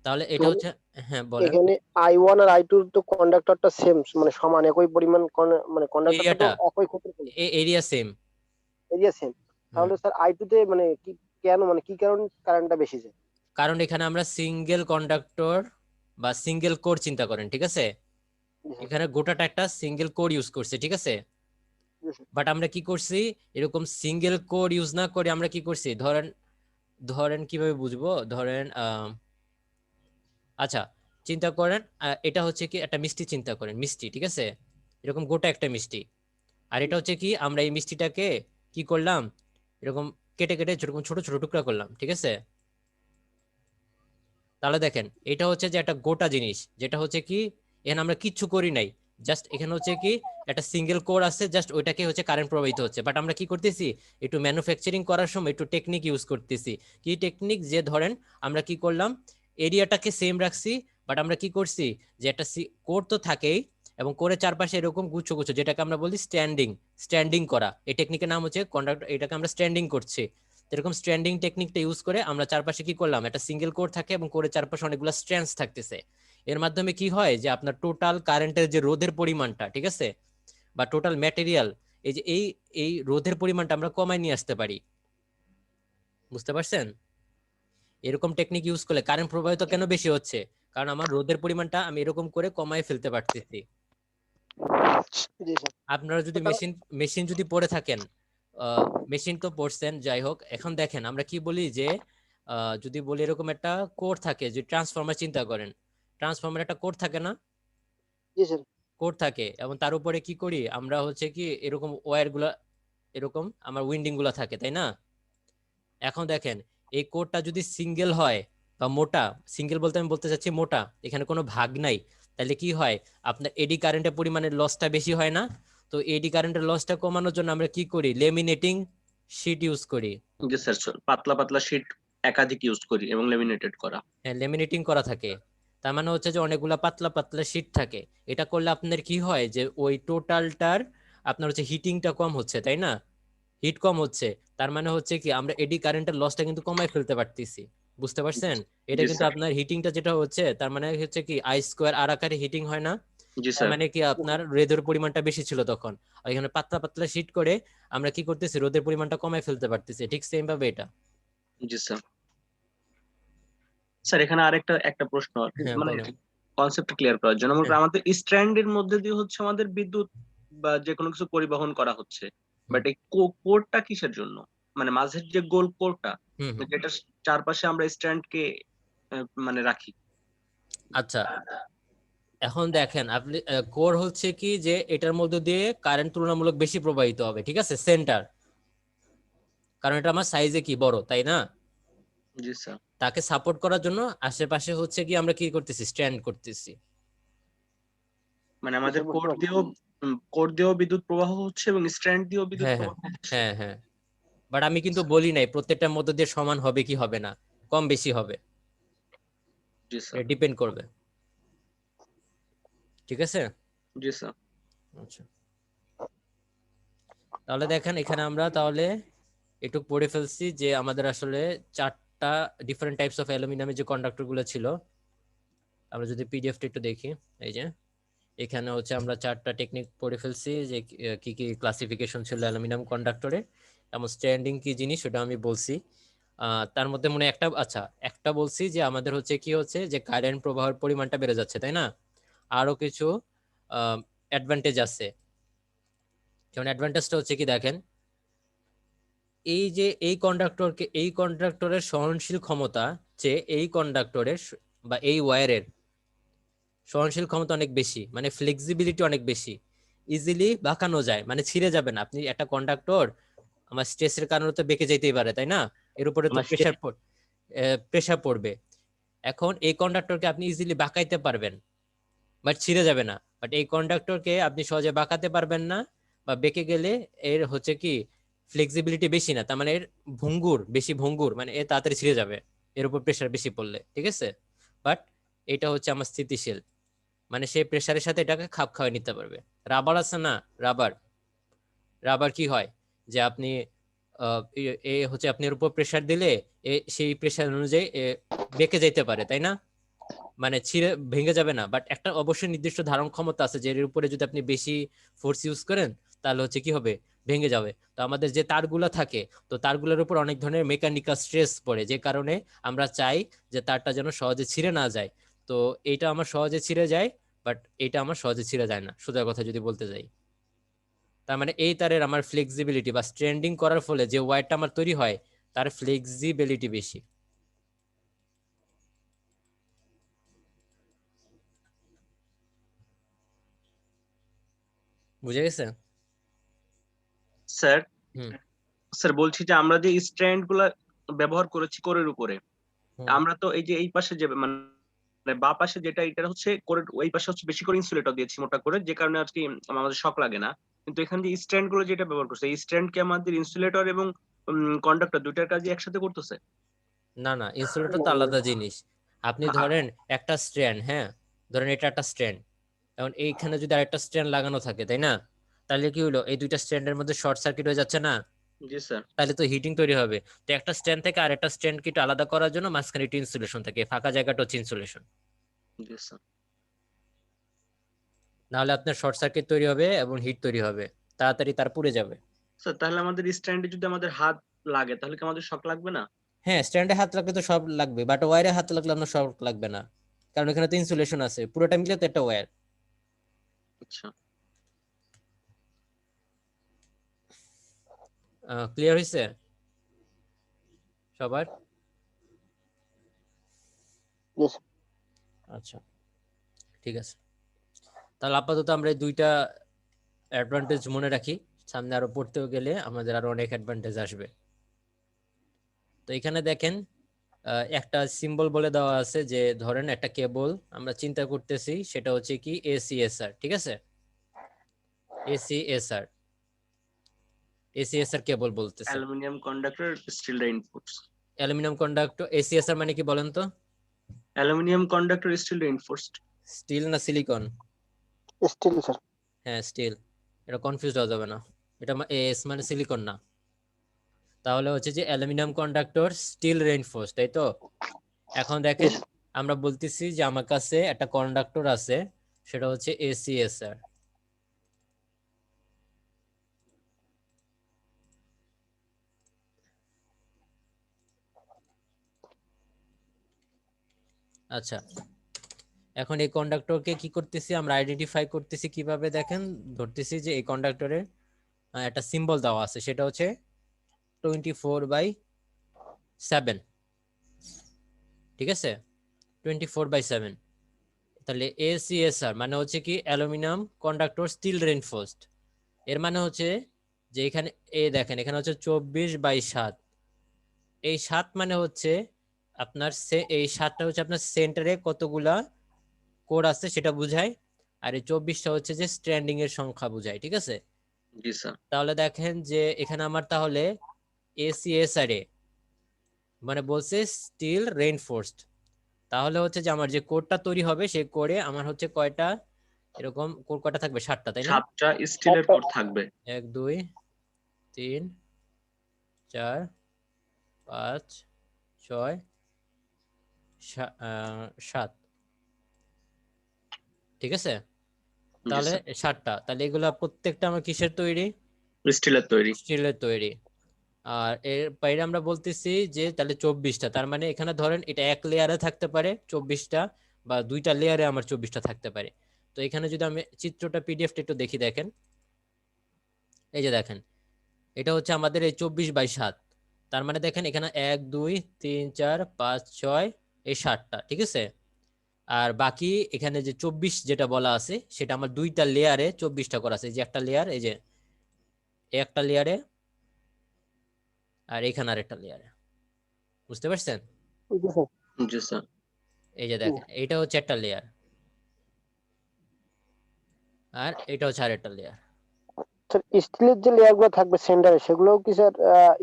তাহলে এটা মানে হচ্ছে, হ্যাঁ বলেন। এখানে I1 আর I2 তো কন্ডাক্টরটা সেম, মানে সমান একই পরিমাণ মানে কন্ডাক্টরটা তো এরিয়াটা, একই ক্ষেত্রে এরিয়া সেম। Area same. হুম, তাহলে স্যার I2 তে মানে কি কেন, মানে কি কারণ কারেন্টটা বেশি যায়? কারণ এখানে আমরা সিঙ্গেল কন্ডাক্টর বা সিঙ্গেল কোর চিন্তা করেন, ঠিক আছে। জি স্যার, এখানে গোটাটা একটা সিঙ্গেল কোর ইউজ করছে, ঠিক আছে। জি স্যার, বাট আমরা কি করছি, এরকম সিঙ্গেল কোর ইউজ না করে আমরা কি করছি, ধরেন ধরেন কিভাবে বুঝবো, ধরেন আচ্ছা চিন্তা করেন, এটা হচ্ছে কি একটা মিষ্টি, চিন্তা করেন মিষ্টি, ঠিক আছে, এরকম গোটা একটা মিষ্টি। আর জি এটা স্যার, হচ্ছে কি, আমরা এই মিষ্টিটাকে কি করলাম, এরকম কেটে কেটে ছোট ছোট ছোট টুকরা করলাম, ঠিক আছে। তাহলে দেখেন এটা হচ্ছে যে একটা গোটা জিনিস, যেটা হচ্ছে কি এখানে আমরা কিচ্ছু করি নাই, জাস্ট এখানে হচ্ছে কি একটা সিঙ্গেল কোর আছে, জাস্ট ওইটাকে হচ্ছে কারেন্ট প্রবাহিত হচ্ছে। বাট আমরা কি করতেছি, একটু ম্যানুফ্যাকচারিং করার সময় একটু টেকনিক ইউজ করতেছি। কি টেকনিক, যে ধরেন আমরা কি করলাম, এরিয়াটাকে সেম রাখছি, বাট আমরা কি করছি, যে একটা কোর তো থাকেই, এবং কোরের চারপাশে এরকম গুচ্ছ গুচ্ছ, যেটাকে আমরা বলি স্ট্যান্ডিং, স্ট্যান্ডিং করা, এই টেকনিকের নাম হচ্ছে কন্ডাক্টর, এটাকে আমরা স্ট্যান্ডিং করছি। এরকম স্ট্যান্ডিং টেকনিকটা ইউজ করে আমরা চারপাশে কি করলাম, একটা সিঙ্গেল কোর থাকে এবং কোরের চারপাশে অনেকগুলো স্ট্র্যান্ডস থাকতেছে। এর মাধ্যমে কি হয়, যে আপনার টোটাল কারেন্টের যে রোধের পরিমাণটা, ঠিক আছে, বা টোটাল ম্যাটেরিয়াল, এই যে এই রোধের পরিমাণটা আমরা কমায় নিয়ে আসতে পারি। বুঝতে পারছেন? এরকম টেকনিক ইউজ করলে কারেন্ট প্রবাহিত কেন বেশি হচ্ছে, কারণ আমার রোধের পরিমাণটা আমি এরকম করে কমায় ফেলতে পারতেছি। জি স্যার। আপনারা যদি মেশিন মেশিন যদি পড়ে থাকেন, মেশিন তো পড়ছেন, যাই হোক, এখন দেখেন আমরা কি বলি, যে যদি বলি এরকম একটা কোড থাকে, যে ট্রান্সফরমার চিন্তা করেন, ট্রান্সফরমার একটা কোড থাকে না, জি স্যার, কোড থাকে, এবং তার উপরে কি করি আমরা হচ্ছে কি এরকম ওয়্যার গুলা, এরকম আমার উইন্ডিং গুলা থাকে, তাই না। এখন দেখেন এই কোডটা যদি সিঙ্গেল হয় বা মোটা, সিঙ্গেল বলতে আমি বলতে চাচ্ছি মোটা, এখানে কোনো ভাগ নাই, তাহলে কি হয়, আপনার এডি কারেন্টের পরিমাণের লসটা বেশি হয় না। তো এডি কারেন্টের লসটা কমানোর জন্য আমরা কি করি, লেমিনেটিং শিট ইউজ করি। জি স্যার, পাতলা পাতলা শিট একাধিক ইউজ করি এবং লেমিনেটেড করা। হ্যাঁ, লেমিনেটিং করা থাকে, তার মানে হচ্ছে যে অনেকগুলা পাতলা পাতলা শিট থাকে। এটা করলে আপনার কি হয়, যে ওই টোটালটার আপনার হচ্ছে হিটিংটা কম হচ্ছে, তাই না, হিট কম হচ্ছে। তার মানে হচ্ছে কি আমরা এডি কারেন্টের লসটা কিন্তু কমায় ফেলতে পারতেছি। বুঝতে পারছেন? এটা জি কিন্তু স্যার। আপনার হিটিংটা যেটা হচ্ছে, তার মানে হচ্ছে কি আই স্কোয়ার আর আকারে হিটিং হয় না। জি তার স্যার। মানে কি আপনার রোদের পরিমাণটা বেশি ছিল তখন, আর এখানে পাতলা পাতলা শীট করে আমরা কি করতেছি, রোদের পরিমাণটা কমায় ফেলতে পারতেছি। ঠিক সেম ভাবে এটা। জি স্যার। স্যার এখানে আরেকটা একটা প্রশ্ন আর কি, হ্যাঁ মানে বলেন। কনসেপ্ট ক্লিয়ার করার জন্য, মনে হ্যাঁ। করেন আমাদের স্ট্র্যান্ডের মধ্যে দিয়ে হচ্ছে আমাদের বিদ্যুৎ বা যে কোনো কিছু পরিবহন করা হচ্ছে, হুম বাট এই কোরটা কিসের জন্য? মানে মাঝের যে গোল কোরটা, হুম হুম। যেটা চারপাশে আমরা স্ট্যান্ডকে মানে রাখি। আচ্ছা, এখন দেখেন আপনি, কোর হচ্ছে কি, যে এটার মধ্যে দিয়ে কারেন্ট তুলনামূলক বেশি প্রবাহিত হবে, ঠিক আছে, সেন্টার, কারণ এটা আমার সাইজে কি বড়, তাই না। জি স্যার। তাকে সাপোর্ট করার জন্য আশেপাশে হচ্ছে কি আমরা কি করতেছি, স্ট্যান্ড করতেছি। মানে জি আমাদের স্যার, বুঝতে কোর পারছি। দিয়েও কোর দিয়েও বিদ্যুৎ প্রবাহ হচ্ছে এবং স্ট্র্যান্ড দিয়েও বিদ্যুৎ হ্যাঁ হ্যাঁ প্রবাহ হচ্ছে। হ্যাঁ হ্যাঁ, বাট আমি কিন্তু বলি নাই প্রত্যেকটার মধ্যে দিয়ে সমান হবে কি হবে না, কম বেশি হবে, জি স্যার। এটা ডিপেন্ড করবে। ঠিক আছে। জি স্যার। আচ্ছা, তাহলে দেখেন এখানে আমরা তাহলে একটু পড়ে ফেলছি, যে আমাদের আসলে চারটা ডিফারেন্ট টাইপস অফ অ্যালুমিনিয়ামের যে কন্ডাক্টর গুলো ছিল। আমরা যদি পিডিএফটা একটু দেখি, এই যে এখানে হচ্ছে আমরা চারটা টেকনিক পড়ে ফেলছি, যে কি কি ক্লাসিফিকেশন ছিল অ্যালুমিনিয়াম কন্ডাক্টরে, এবং স্ট্যান্ডিং কি জিনিস সেটা আমি বলছি। তার মধ্যে মনে হয় একটা, আচ্ছা একটা বলছি, যে আমাদের হচ্ছে কি হচ্ছে, যে কারেন্ট প্রবাহের পরিমাণটা বেড়ে যাচ্ছে, তাই না। আরো কিছু অ্যাডভান্টেজ আছে, যেমন অ্যাডভান্টেজটা হচ্ছে কি দেখেন, এই যে এই কন্ডাক্টরের সহনশীল ক্ষমতা, যে এই কন্ডাক্টরের বা এই ওয়্যারের সহনশীল ক্ষমতা অনেক বেশি, মানে ফ্লেক্সিবিলিটি অনেক বেশি, ইজিলি বাঁকানো যায়, মানে ছিঁড়ে যাবে না। আপনি একটা কন্ডাক্টর আমার স্ট্রেসের কারণে তো বেঁকে যেতেই পারে, তাই না, এর উপরে তো আমার প্রেশার পড়বে। এখন এই কন্ডাক্টরকে আপনি ইজিলি বাঁকাইতে পারবেন, বাট ছিঁড়ে যাবে না। বাট এই কন্ডাক্টরকে আপনি সহজে বাঁকাতে পারবেন না, বা বেঁকে গেলে এর হচ্ছে কি ফ্লেক্সিবিলিটি বেশি না, তার মানে এর বেশি ভঙ্গুর, মানে এ তাড়াতাড়ি ছিঁড়ে যাবে এর উপর প্রেশার বেশি পড়লে, ঠিক আছে। বাট এটা হচ্ছে আমার স্থিতিশীল, মানে সেই প্রেসারের সাথে এটাকে খাপ খাওয়াই নিতে পারবে। রাবার আছে না, রাবার রাবার কি হয় যে আপনি হচ্ছে আপনি এর উপর প্রেসার দিলে সেই প্রেসার অনুযায়ী বেঁকে যাইতে পারে, তাই না? মানে ছিঁড়ে ভেঙে যাবে না, বাট একটা অবশ্যই নির্দিষ্ট ধারণ ক্ষমতা আছে যে এর উপরে যদি আপনি বেশি ফোর্স ইউজ করেন তাহলে হচ্ছে কি হবে, ভেঙে যাবে। তো আমাদের যে তারগুলো থাকে, তো তারগুলোর উপর অনেক ধরনের মেকানিক্যাল স্ট্রেস পড়ে, যে কারণে আমরা চাই যে তারটা যেন সহজে ছিঁড়ে না যায়। তো এইটা আমার সহজে ছিঁড়ে যায়, বাট এটা আমার সহজে ছিঁড়ে যায় না, সোজা কথা যদি বলতে যাই। তার মানে এই তারের আমার ফ্লেক্সিবিলিটি বা স্ট্রেন্ডিং করার ফলে যে ওয়্যারটা আমার তৈরি হয় তার ফ্লেক্সিবিলিটি বেশি। বুঝে গেছে? স্যার হুম স্যার বলছি যে আমরা যে স্ট্র্যান্ড গুলা ব্যবহার করেছি কোরের উপরে, হুম। আমরা তো এই যে এই পাশে যে মানে বা পাশে যেটা, এটা হচ্ছে কোরের ওই পাশে হচ্ছে বেশি করে ইনসুলেটর দিয়েছি মোটা করে, যে কারণে আজকে আমাদের শক লাগে না। কিন্তু এখানে যে স্ট্র্যান্ড গুলো যেটা ব্যবহার করছে, এই স্ট্র্যান্ড কি আমাদের ইনসুলেটর এবং কন্ডাক্টর দুইটার কাজই একসাথে করতেছে? না না, ইনসুলেটর তো আলাদা জিনিস। আপনি ধরেন একটা স্ট্র্যান্ড, হ্যাঁ ধরেন এটা একটা স্ট্র্যান্ড, এখন এইখানে যদি আরেকটা স্ট্র্যান্ড লাগানো থাকে, তাই না? তাহলে কি হলো, এই দুইটা স্ট্র্যান্ডের মধ্যে শর্ট সার্কিট হয়ে যাচ্ছে না? জি স্যার। তাহলে তো হিটিং তৈরি হবে। তো একটা স্ট্যান্ড থেকে আরেকটা স্ট্যান্ডকে একটু আলাদা করার জন্য মাঝখানে একটু ইনসুলেশন থাকে, ফাঁকা জায়গাটা হচ্ছে ইনসুলেশন। জি স্যার। নাহলে আপনার শর্ট সার্কিট তৈরি হবে এবং হিট তৈরি হবে, তাড়াতাড়ি তার পুড়ে যাবে। স্যার তাহলে আমাদের স্ট্যান্ডে যদি আমাদের হাত লাগে তাহলে কি আমাদের শক লাগবে না? হ্যাঁ, স্ট্যান্ডে হাত লাগলে তো সব লাগবে, বাট ওয়্যারে হাত লাগলে আপনার সব লাগবে না, কারণ এখানে তো ইনসুলেশন আছে, পুরোটা মিলে তো একটা ওয়্যার। আচ্ছা। ক্লিয়ার হয়েছে সবার? Yes. আচ্ছা, ঠিক আছে। তাহলে আপাতত আমরা এই দুইটা অ্যাডভান্টেজ মনে রাখি, সামনে আরো পড়তেও গেলে আমাদের আরো অনেক অ্যাডভান্টেজ আসবে। তো এখানে দেখেন একটা সিম্বল বলে দেওয়া আছে, যে ধরেন একটা কেবল আমরা চিন্তা করতেছি, সেটা হচ্ছে কি এসিএসআর, ঠিক আছে? এসিএসআর, এসিএসআর কেবল বলতেছে। Aluminium conductor steel reinforce. Aluminium conductor, ACSR মানে কি বলেন তো? Aluminium conductor steel reinforced. Steel না সিলিকন? Still, sir. হ্যাঁ স্টিল, এটা কনফিউজ হওয়া যাবে না, এটা এস মানে সিলিকন না। তাহলে হচ্ছে যে অ্যালুমিনিয়াম কন্ডাক্টর স্টিল রেইনফোর্স, তাই তো? এখন দেখেন Yes. আমরা বলতেছি যে আমার কাছে একটা কন্ডাক্টর আছে, সেটা হচ্ছে এসিএসআর। আচ্ছা, এখন এই কন্ডাক্টরকে কি করতেছি আমরা, আইডেন্টিফাই করতেছি কিভাবে দেখেন, ধরতেছি যে এই কন্ডাক্টরে একটা সিম্বল দেওয়া আছে, সেটা হচ্ছে 24/7, ঠিক আছে? 24/7। তাহলে এসিএসআর মানে হচ্ছে কি অ্যালুমিনিয়াম কন্ডাক্টর স্টিল রেইনফোর্সড। এর মানে হচ্ছে যে এখানে দেখেন এখানে হচ্ছে 24/7। এই 7 মানে হচ্ছে আপনার এই 7টা হচ্ছে আপনার সেন্টারে কতগুলা কোর আছে সেটা বুঝায়, আর এই 24টা হচ্ছে যে স্ট্র্যান্ডিং এর সংখ্যা বুঝায়, ঠিক আছে? জি স্যার। তাহলে দেখেন যে এখানে আমার তাহলে এসিএসআর মানে বলছে স্টিল রেইনফোর্সড, তাহলে হচ্ছে যে আমার যে কোরটা তৈরি হবে সেই কোরে আমার হচ্ছে কয়টা এরকম কোর, কয়টা থাকবে? 7টা, তাই না? 7টা স্টিলের কোর থাকবে। 1 2 3 4 5 6 7, ঠিক আছে? জি তাহলে স্যার। 7টা, তাহলে এগুলা প্রত্যেকটা আমার কিসের তৈরি? স্টিলের তৈরি। স্টিলের তৈরি। আর এর বাইরে আমরা বলতেছি যে তাহলে 24টা, তার মানে এখানে ধরেন এটা এক লেয়ারে থাকতে পারে 24টা, বা দুইটা লেয়ারে আমার 24টা থাকতে পারে। তো এখানে যদি আমি চিত্রটা পিডিএফটা একটু দেখি, দেখেন এই যে দেখেন এটা হচ্ছে আমাদের এই 24/7, তার মানে দেখেন এখানে 1 2 3 4 5 6 এই 7টা, ঠিক আছে? আর বাকি এখানে যে 24 যেটা বলা আছে সেটা আমার দুইটা লেয়ারে 24টা করা আছে, এই যে একটা লেয়ার, এই যে একটা লেয়ারে, আর এখানে আরেকটা লেয়ারে, বুঝতে পারছেন? Yes, sir. জি স্যার। এই যে দেখেন এইটা হচ্ছে একটা লেয়ার, আর এটা হচ্ছে আরেকটা লেয়ার। স্যার স্টিলের যে লেয়ার গুলো থাকবে সেন্টারে সেগুলোও কি স্যার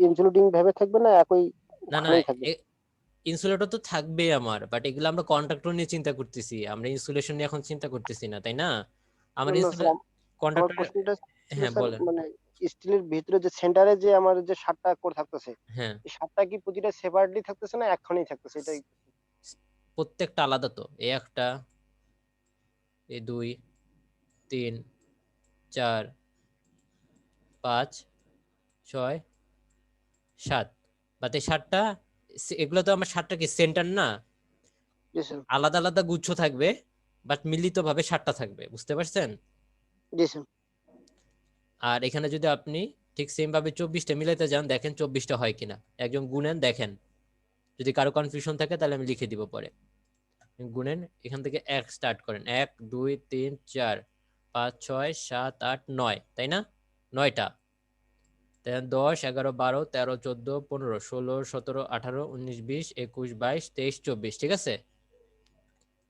ইনসুলেটিং ভাবে থাকবে না একই না না, খানেই থাকবে? ইনসুলেটর তো থাকবেই আমার, বাট এগুলো আমরা কন্ডাক্টর নিয়ে চিন্তা করতেছি, আমরা ইনসুলেশন নিয়ে এখন চিন্তা করতেছি না, তাই না? আমার না স্যার, আমার কন্ডাক্টর। কোশ্চেনটা ছিল হ্যাঁ স্যার, বলেন। মানে স্টিলের ভিতরে যে সেন্টারে যে আমার যে 7টা কোর থাকতেছে, হ্যাঁ, এই 7টা কি প্রতিটা সেপারেটলি থাকতেছে না একখানেই থাকতেছে, এটাই? প্রত্যেকটা আলাদা তো, এই একটা, এই 2, 3, 4, 5, 6, 7, বাট এই 7টা, এগুলো তো আমার 7টা কি সেন্টার না, জি স্যার। আলাদা আলাদা গুচ্ছ থাকবে, বাট মিলিত ভাবে 7টা থাকবে, বুঝতে পারছেন? জি স্যার। আর এখানে যদি আপনি ঠিক সেম ভাবে 24টা মিলাইতে যান, দেখেন 24টা হয় কিনা, একজন গুনেন দেখেন, যদি কারো কনফিউশন থাকে তাহলে আমি লিখে দিব পরে। গুনেন, এখান থেকে 1 স্টার্ট করেন, 1 2 3 4 5 6 7 8 9, তাই না? 9টা। 10 11 12 13 14 15 16 17 18 19 20 21 22 23 24, ঠিক আছে?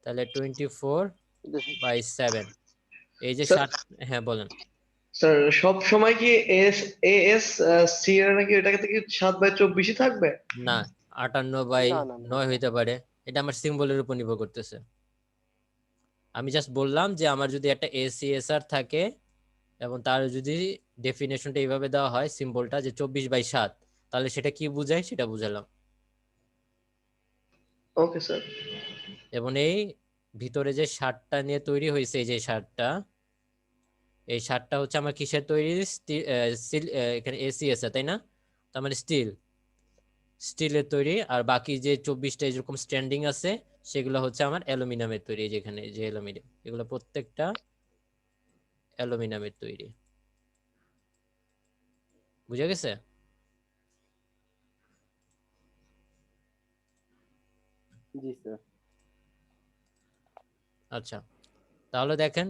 তাহলে 24/7, এই যে স্যার 7। হ্যাঁ বলেন। স্যার সব সময় কি সি এর নাকি এটাকে থেকে 7/24 থাকবে? না, না না না 58/9 হইতে পারে, এটা আমার সিম্বলের উপর নির্ভর করতেছে। আমি জাস্ট বললাম যে আমার যদি একটা এসিএসআর থাকে এবং তার যদি ডেফিনেশনটা এইভাবে দেওয়া হয়, সিম্বলটা যে 24/7, তাহলে সেটা কি বোঝায় সেটা বুঝালাম। Okay sir. এবং এই ভিতরে যে 7টা নিয়ে তৈরি হয়েছে, এই যে 7টা, এই 7টা হচ্ছে আমার কিসের তৈরি? এখানে এসিএসআর, তাই না? তার মানে স্টিলের তৈরি। আর বাকি যে 24টা যেরকম স্ট্যান্ডিং আছে, সেগুলো হচ্ছে আমার অ্যালুমিনিয়ামের তৈরি। যেখানে যে অ্যালুমিনিয়াম, এগুলো প্রত্যেকটা অ্যালুমিনিয়ামের তৈরি। বুঝা গেছে? জি স্যার। আচ্ছা, তাহলে দেখেন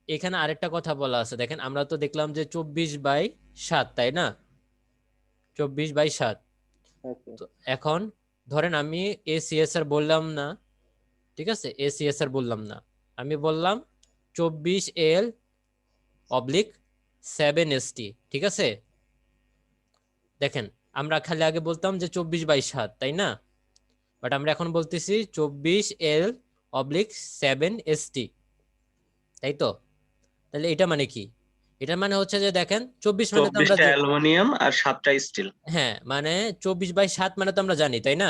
এখানে আরেকটা কথা বলা আছে, দেখেন আমরা তো দেখলাম যে 24/7, তাই না? 24/7। তো এখন ধরেন আমি এসিএসআর বললাম না, ঠিক আছে, এসিএসআর বললাম না, আমি বললাম 24L/7ST, ঠিক আছে? দেখেন আমরা খালি আগে বলতাম যে 24/7, তাই না? বাট আমরা এখন বলতেছি 24L/7ST, তাই তো? তাহলে এটা মানে কি? এটা মানে হচ্ছে যে দেখেন 24 মানে তো আমরা 24টা অ্যালুমিনিয়াম আর 7টা স্টিল। হ্যাঁ, মানে 24/7 মানে তো আমরা জানি, তাই না?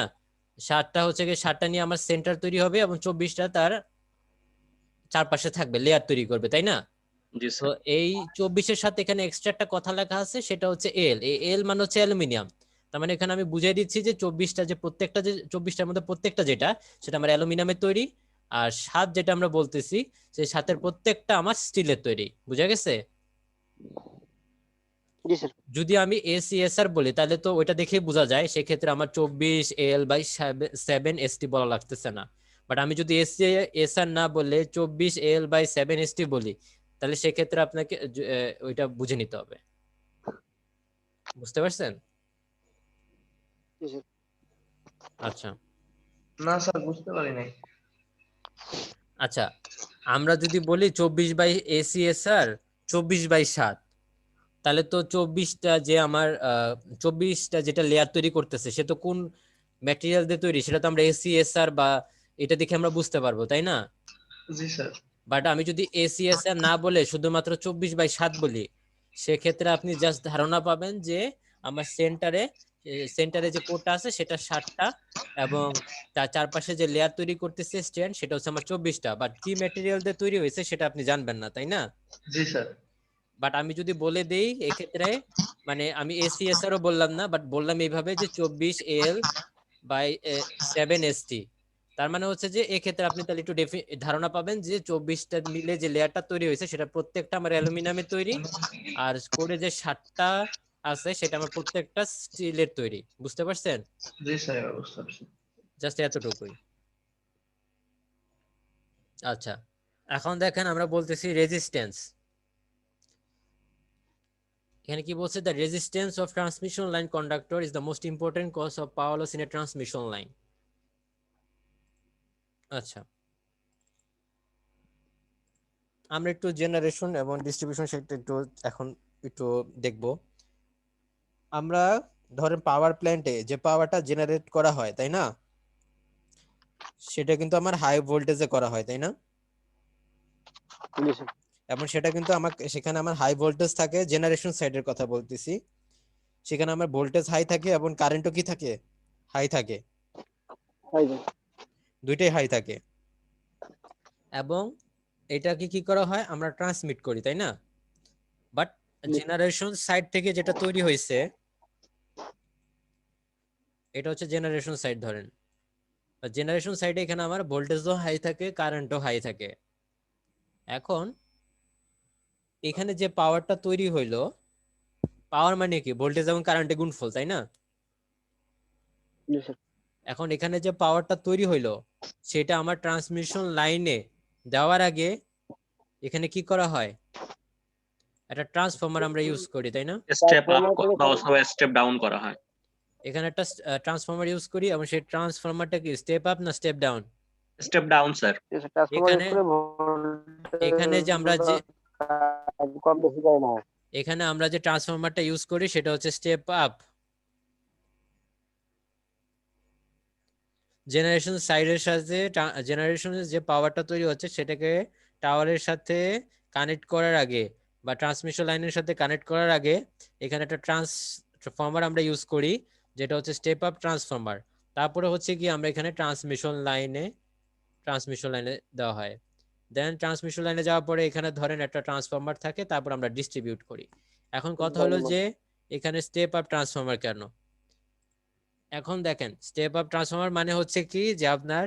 7টা হচ্ছে কি, 7টা নিয়ে আমার সেন্টার তৈরি হবে এবং 24টা তার চারপাশে থাকবে, লেয়ার তৈরি করবে, তাই না? জি তো স্যার। এই 24-এর সাথে এখানে এক্সট্রা একটা কথা লেখা আছে, সেটা হচ্ছে এল। এই এল মানে হচ্ছে অ্যালুমিনিয়াম। তার মানে এখানে আমি বুঝিয়ে দিচ্ছি যে 24টা যে প্রত্যেকটা, যে 24টার মধ্যে প্রত্যেকটা যেটা, সেটা আমার অ্যালুমিনিয়ামের তৈরি। আর 7 যেটা আমরা বলতেছি, সেই 7-এর প্রত্যেকটা আমার স্টিলের তৈরি। বুঝা গেছে? জি স্যার। যদি আমি এসিএসআর বলি তাহলে তো ওইটা দেখেই বোঝা যায়, সেক্ষেত্রে আমার 24L/7ST বলা লাগতেছে না। বাট আমি যদি এসিএসআর না বলে 24L/7ST বলি, তাহলে সেক্ষেত্রে আপনাকে ওইটা বুঝে নিতে হবে। বুঝতে পারছেন? জি স্যার। আচ্ছা না স্যার, বুঝতে পারি নাই। আচ্ছা, আমরা যদি বলি 24/এসিএসআর 24/7, তাহলে তো 24টা যে আমার 24টা যেটা লেয়ার তৈরি করতেছে, সে তো কোন ম্যাটেরিয়াল দিয়ে তৈরি, সেটা তো আমরা এসিএসআর বা এটা দেখে আমরা বুঝতে পারবো, তাই না? জি স্যার। বাট আমি যদি এসিএসআর না বলে শুধুমাত্র 24/7 বলি, সেক্ষেত্রে আপনি জাস্ট ধারণা পাবেন যে আমার সেন্টারে যে কোডটা আছে সেটা 7টা, এবং তার চারপাশে যে লেয়ার তৈরি করতেছে স্ট্যান্ড, সেটা হচ্ছে আমার 24টা। বাট কি ম্যাটেরিয়াল দিয়ে তৈরি হয়েছে সেটা আপনি জানবেন না, তাই না? জি স্যার। বাট আমি যদি বলে দেই এক্ষেত্রে, মানে আমি এসিএসআরও বললাম না, বাট বললাম এইভাবে যে 24L/7ST, তার মানে হচ্ছে যে এক্ষেত্রে আপনি তাহলে একটু ধারণা পাবেন যে 24টা মিলে যে লেয়ারটা তৈরি হয়েছে সেটা প্রত্যেকটা আমার অ্যালুমিনিয়ামের তৈরি। আর কোডে যে 7টা আছে সেটা আমার প্রত্যেকটা স্টিলের তৈরি। বুঝতে পারছেন? জি স্যার, এবার বুঝতে পারছি। জাস্ট এতটুকুই। আচ্ছা, এখন দেখেন আমরা বলতেছি রেজিস্ট্যান্স। এখানে কি বলছে? The resistance of transmission line conductor is the most important cause of power loss in a transmission line. আচ্ছা, আমরা একটু জেনারেশন এবং ডিস্ট্রিবিউশন সেটা একটু এখন একটু দেখব। আমরা ধরেন পাওয়ার প্ল্যান্টে যে পাওয়ারটা জেনারেট করা হয় তাই না, সেটা কিন্তু আমার হাই ভোল্টেজে করা হয় তাই না, জি স্যার। এবং সেটা কিন্তু আমাকে সেখানে আমার হাই ভোল্টেজ থাকে, জেনারেশন সাইডের কথা বলতেছি, সেখানে আমার ভোল্টেজ হাই থাকে এবং কারেন্টও কি থাকে, হাই থাকে, তাই তো। দুইটাই হাই থাকে। এবং এটাকে কি করা হয়, আমরা ট্রান্সমিট করি তাই না, বাট জেনারেশন সাইড থেকে যেটা তৈরি হয়েছে, এটা হচ্ছে জেনারেশন সাইড ধরেন, জেনারেশন সাইডে এখানে আমার ভোল্টেজও হাই থাকে, কারেন্টও হাই থাকে। এখন এখানে যে পাওয়ারটা তৈরি হইলো, পাওয়ার মানে কি, ভোল্টেজ এবং কারেন্টের গুণফল তাই না। জি স্যার। এখন এখানে যে পাওয়ারটা তৈরি হইলো সেটা আমার ট্রান্সমিশন লাইনে দেওয়ার আগে এখানে কি করা হয়, একটা ট্রান্সফরমার আমরা ইউজ করি তাই না, স্টেপ আপ ট্রান্সফরমার করে বা অথবা স্টেপ ডাউন করা হয়। এখানে একটা ট্রান্সফরমার ইউজ করি এবং সেই ট্রান্সফরমারটা কি স্টেপ আপ না step down. Step down sir. Transformer use এখানে করে এখানে যে আমরা যে কম বেশি যায় না। এখানে আমরা যে ট্রান্সফরমারটা ইউজ করি সেটা হচ্ছে স্টেপ আপ। জেনারেশন সাইডের সাথে জেনারেশনের যে পাওয়ারটা তৈরি হচ্ছে সেটাকে টাওয়ারের সাথে কানেক্ট করার আগে বা ট্রান্সমিশন লাইনের সাথে কানেক্ট করার আগে এখানে একটা ট্রান্সফরমার আমরা ইউজ করি, যেটা হচ্ছে স্টেপ আপ ট্রান্সফরমার। তারপরে হচ্ছে কি আমরা এখানে ট্রান্সমিশন লাইনে দেওয়া হয়। দেন ট্রান্সমিশন লাইনে যাওয়ার পরে এখানে ধরেন একটা ট্রান্সফরমার থাকে, তারপর আমরা ডিস্ট্রিবিউট করি। এখন কথা হলো যে এখানে স্টেপ আপ ট্রান্সফরমার কেন। এখন দেখেন স্টেপ আপ ট্রান্সফরমার মানে হচ্ছে কি যে আপনার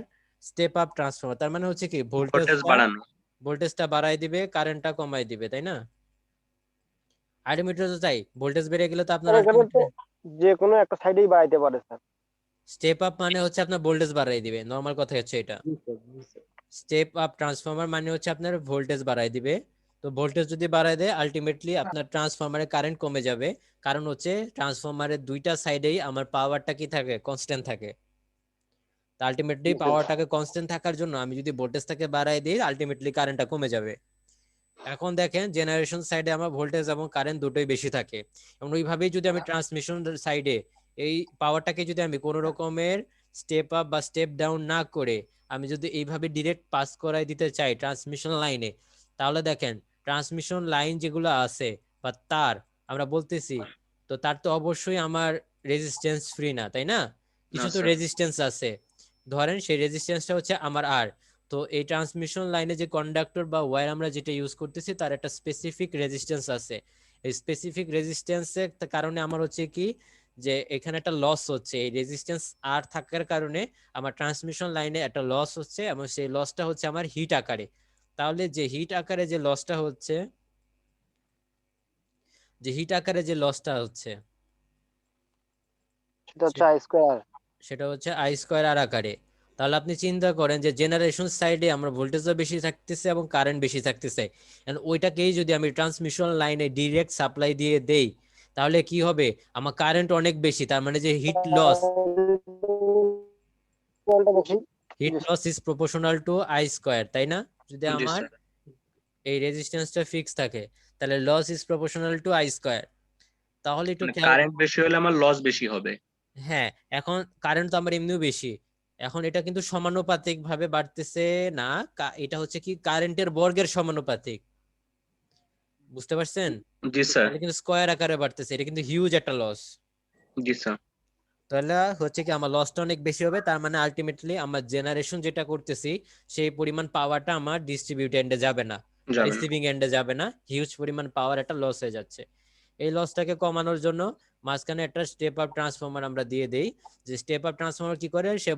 স্টেপ আপ ট্রান্সফরমার তার মানে হচ্ছে কি ভোল্টেজ ভোল্টেজটা বাড়ানো। বাড়ায় দিবে, কারেন্টটা কমাই দিবে তাই না। আলটিমেটলি তো তাই, ভোল্টেজ বেড়ে গেলে তো আপনার স্যার এখানে তো আলটিমেটলি যে কোনো একটা সাইডেই বাড়াইতে পারে স্যার। স্টেপ আপ মানে হচ্ছে আপনার ভোল্টেজ বাড়াই দিবে, নরমাল কথা হচ্ছে এটা। স্টেপ আপ ট্রান্সফরমার মানে হচ্ছে আপনার ভোল্টেজ বাড়াই দিবে। তো ভোল্টেজ যদি বাড়ায় দেয় আলটিমেটলি আপনার ট্রান্সফরমারের কারেন্ট কমে যাবে, কারণ হচ্ছে ট্রান্সফরমারের দুইটা সাইডেই আমার পাওয়ারটা কি থাকে, কনস্ট্যান্ট থাকে। আলটিমেটলি পাওয়ারটাকে কনস্ট্যান্ট থাকার জন্য আমি যদি ভোল্টেজটাকে বাড়াই দিই আলটিমেটলি কারেন্টটা কমে যাবে। এখন দেখেন জেনারেশন সাইডে আমার ভোল্টেজ এবং কারেন্ট দুটোই বেশি থাকে, এবং ওইভাবেই যদি আমি ট্রান্সমিশন সাইডে এই পাওয়ারটাকে যদি আমি কোনো রকমের স্টেপ আপ বা স্টেপ ডাউন না করে আমি যদি এইভাবে ডিরেক্ট পাস করাই দিতে চাই ট্রান্সমিশন লাইনে, তাহলে দেখেন ট্রান্সমিশন লাইন যেগুলো আছে বা তার আমরা বলতেছি, তো তার তো অবশ্যই আমার রেজিস্ট্যান্স ফ্রি না তাই না, কিছু তো স্যার। রেজিস্ট্যান্স আছে। ধরেন সেই রেজিস্ট্যান্সটা হচ্ছে আমার আর, তো এই ট্রান্সমিশন লাইনে যে কন্ডাক্টর বা ওয়্যার আমরা যেটা ইউজ করতেছি তার একটা স্পেসিফিক রেজিস্ট্যান্স আছে। এই স্পেসিফিক রেজিস্ট্যান্সের কারণে আমার হচ্ছে কি যে এখানে একটা লস হচ্ছে, এই রেজিস্ট্যান্স আর থাকার কারণে আমার ট্রান্সমিশন লাইনে একটা লস হচ্ছে, এবং সেই লসটা হচ্ছে আমার হিট আকারে। তাহলে যে হিট আকারে যে লসটা হচ্ছে, সেটা হচ্ছে আই স্কোয়ার। সেটা হচ্ছে আই স্কোয়ার আর আকারে। তাহলে আপনি চিন্তা করেন যে জেনারেশন সাইডে আমরা ভোল্টেজও বেশি থাকতেছে এবং কারেন্ট বেশি থাকতেছে, and ওইটাকেই যদি আমি ট্রান্সমিশন লাইনে ডিরেক্ট সাপ্লাই দিয়ে দেই তাহলে কি হবে, আমার কারেন্ট অনেক বেশি, তার মানে যে heat loss is proportional to I square তাই না। যদি জি আমার স্যার। এই রেজিস্ট্যান্সটা ফিক্স থাকে তাহলে loss is proportional to I square. তাহলে একটু মানে খেয়াল, কারেন্ট বেশি হলে আমার লস বেশি হবে। হ্যাঁ এখন কারেন্ট তো আমার এমনিও বেশি, এখন এটা কিন্তু সমানুপাতিক ভাবে বাড়তেছে না, এটা হচ্ছে কি কারেন্টের বর্গের সমানুপাতিক, বুঝতে পারছেন। জি স্যার। তাহলে কিন্তু স্কয়ার আকারে বাড়তেছে, এটা কিন্তু হিউজ একটা লস। জি স্যার। তাহলে হচ্ছে কি আমার লসটা অনেক বেশি হবে, তার মানে আলটিমেটলি আমার জেনারেশন যেটা করতেছি সেই পরিমাণ পাওয়ারটা আমার ডিস্ট্রিবিউট এন্ডে যাবে না, যাবে না। রিসিভিং এন্ডে যাবে না, হিউজ পরিমাণ পাওয়ার একটা লস হয়ে যাচ্ছে। এই লসটাকে কমানোর জন্য মাঝখানে একটা স্টেপ আপ ট্রান্সফরমার আমরা দিয়ে দেই, যে স্টেপ আপ ট্রান্সফরমার কি করে, সে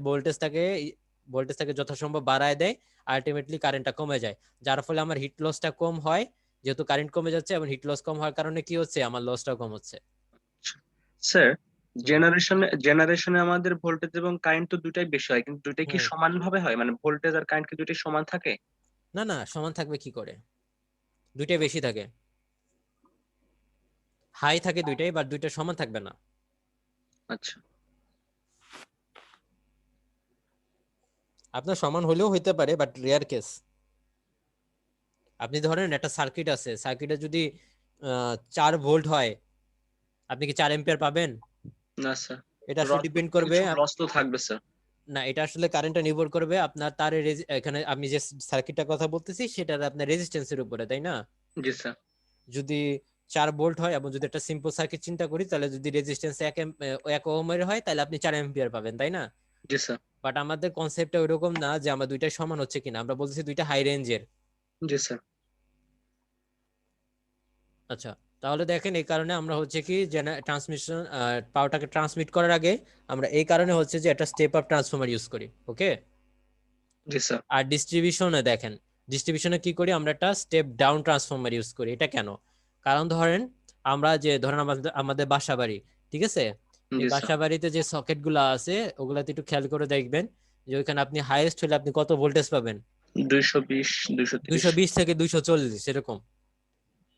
ভোল্টেজটাকে যথাসম্ভব বাড়ায় দেয়, আলটিমেটলি কারেন্টটা কমে যায়, যার ফলে আমার হিট লসটা কম হয়, যেহেতু কারেন্ট কমে যাচ্ছে এবং হিট লস কম হওয়ার কারণে কি হচ্ছে, আমার লসটাও কম হচ্ছে। স্যার, জেনারেশনে আমাদের ভোল্টেজ এবং কারেন্ট তো দুটাই বেশি হয়, কিন্তু দুটাই কি হুম। সমান ভাবে হয়, মানে ভোল্টেজ আর কারেন্ট কি দুটাই সমান থাকে? না না, সমান থাকবে কি করে, দুইটাই বেশি থাকে, হাই থাকে দুইটাই, বাট দুইটা সমান থাকবে না। আচ্ছা। আপনার সমান হলেও হইতে পারে বাট রেয়ার কেস। আপনি ধরেন একটা সার্কিট আছে, সার্কিটে যদি 4 ভোল্ট হয় আপনি কি 4 এম্পিয়ার পাবেন? না স্যার, এটা আসলে ডিপেন্ড করবে লস তো থাকবে স্যার। না, এটা আসলে কারেন্টটা নির্ভর করবে আপনার তারের এখানে আমি যে সার্কিটটার কথা বলতেছি সেটার আপনার রেজিস্ট্যান্সের উপরে, তাই না? জি স্যার। যদি 4 ভোল্ট হয় এবং যদি একটা সিম্পল সার্কিট চিন্তা করি, তাহলে যদি রেজিস্ট্যান্স 1 ওহমের হয় তাহলে আপনি 4 অ্যাম্পিয়ার পাবেন, তাই না? জি স্যার। বাট আমাদের কনসেপ্টটা ওইরকম না যে আমরা দুইটাই সমান হচ্ছে কিনা, আমরা বলতেছি দুইটা হাই রেঞ্জের। জি স্যার। আচ্ছা, তাহলে দেখেন এই কারণে আমরা হচ্ছে কি ট্রান্সমিশন পাওয়ারটাকে ট্রান্সমিট করার আগে আমরা এই কারণে হচ্ছে যে একটা স্টেপ আপ ট্রান্সফরমার ইউজ করি, ওকে? জি স্যার। আর ডিস্ট্রিবিউশনে দেখেন, ডিস্ট্রিবিউশনে কি করি, আমরা একটা স্টেপ ডাউন ট্রান্সফরমার ইউজ করি। এটা কেন? কারণ ধরেন আমরা যে ধরেন আমাদের বাসা বাড়ি, ঠিক আছে, এই জি স্যার। বাসা বাড়িতে যে সকেট গুলো আছে ওগুলাতে একটু খেয়াল করে দেখবেন যে ওইখানে আপনি হাইয়েস্ট হলে আপনি কত ভোল্টেজ পাবেন? 220 230। 220 থেকে 240 এরকম,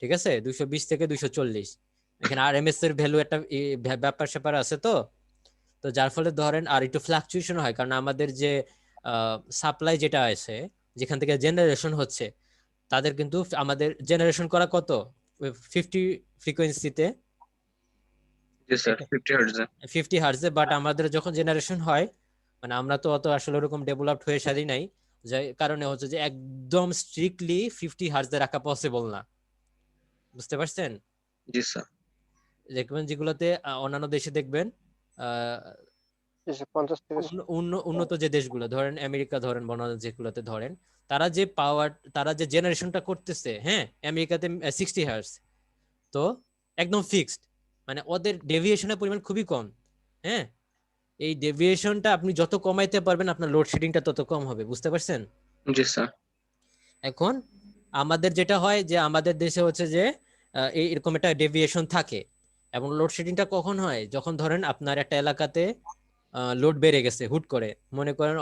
ঠিক আছে, 220 থেকে 240। এখানে আরএমএস এর ভ্যালু একটা ব্যাপার স্যাপার আছে, তো তো যার ফলে ধরেন আর একটু ফ্লাকচুয়েশন হয়, কারণ আমাদের যে সাপ্লাই যেটা আছে যেখান থেকে জেনারেশন হচ্ছে তাদের কিন্তু আমাদের জেনারেশন করা কত 50 ফ্রিকোয়েন্সিতে, জি স্যার, 50 হার্টজে। 50 হার্টজে। বাট আমাদের যখন জেনারেশন হয়, মানে আমরা তো অত আসলে ওরকম ডেভেলপড হয়ে সারি নাই, যার কারণে হচ্ছে যে একদম স্ট্রিক্টলি 50 হার্টজে রাখা পসিবল না, বুঝতে পারছেন? জি স্যার। দেখবেন যেগুলোতে অন্যান্য দেশে দেখবেন 50 থেকে উন্নত যে দেশগুলো ধরেন আমেরিকা ধরেন বনাম যেগুলোতে ধরেন, তারা যে জেনারেশনটা করতেছে, হ্যাঁ, আমেরিকাতে 60 হার্টজ, তো একদম ফিক্সড, মানে ওদের ডেভিয়েশনের পরিমাণ খুবই কম, হ্যাঁ। এই ডেভিয়েশনটা আপনি যত কমাইতে পারবেন আপনার লোডশেডিংটা তত কম হবে, বুঝতে পারছেন? জি স্যার। এখন আমাদের যেটা হয় যে আমাদের দেশে হচ্ছে যে এরকম একটা ডেভিয়েশন থাকে, এবং লোডশেডিংটা কখন হয়, যখন ধরেন আপনার একটা এলাকাতে লোড বেড়ে গেছে হুট করে, মনে করেন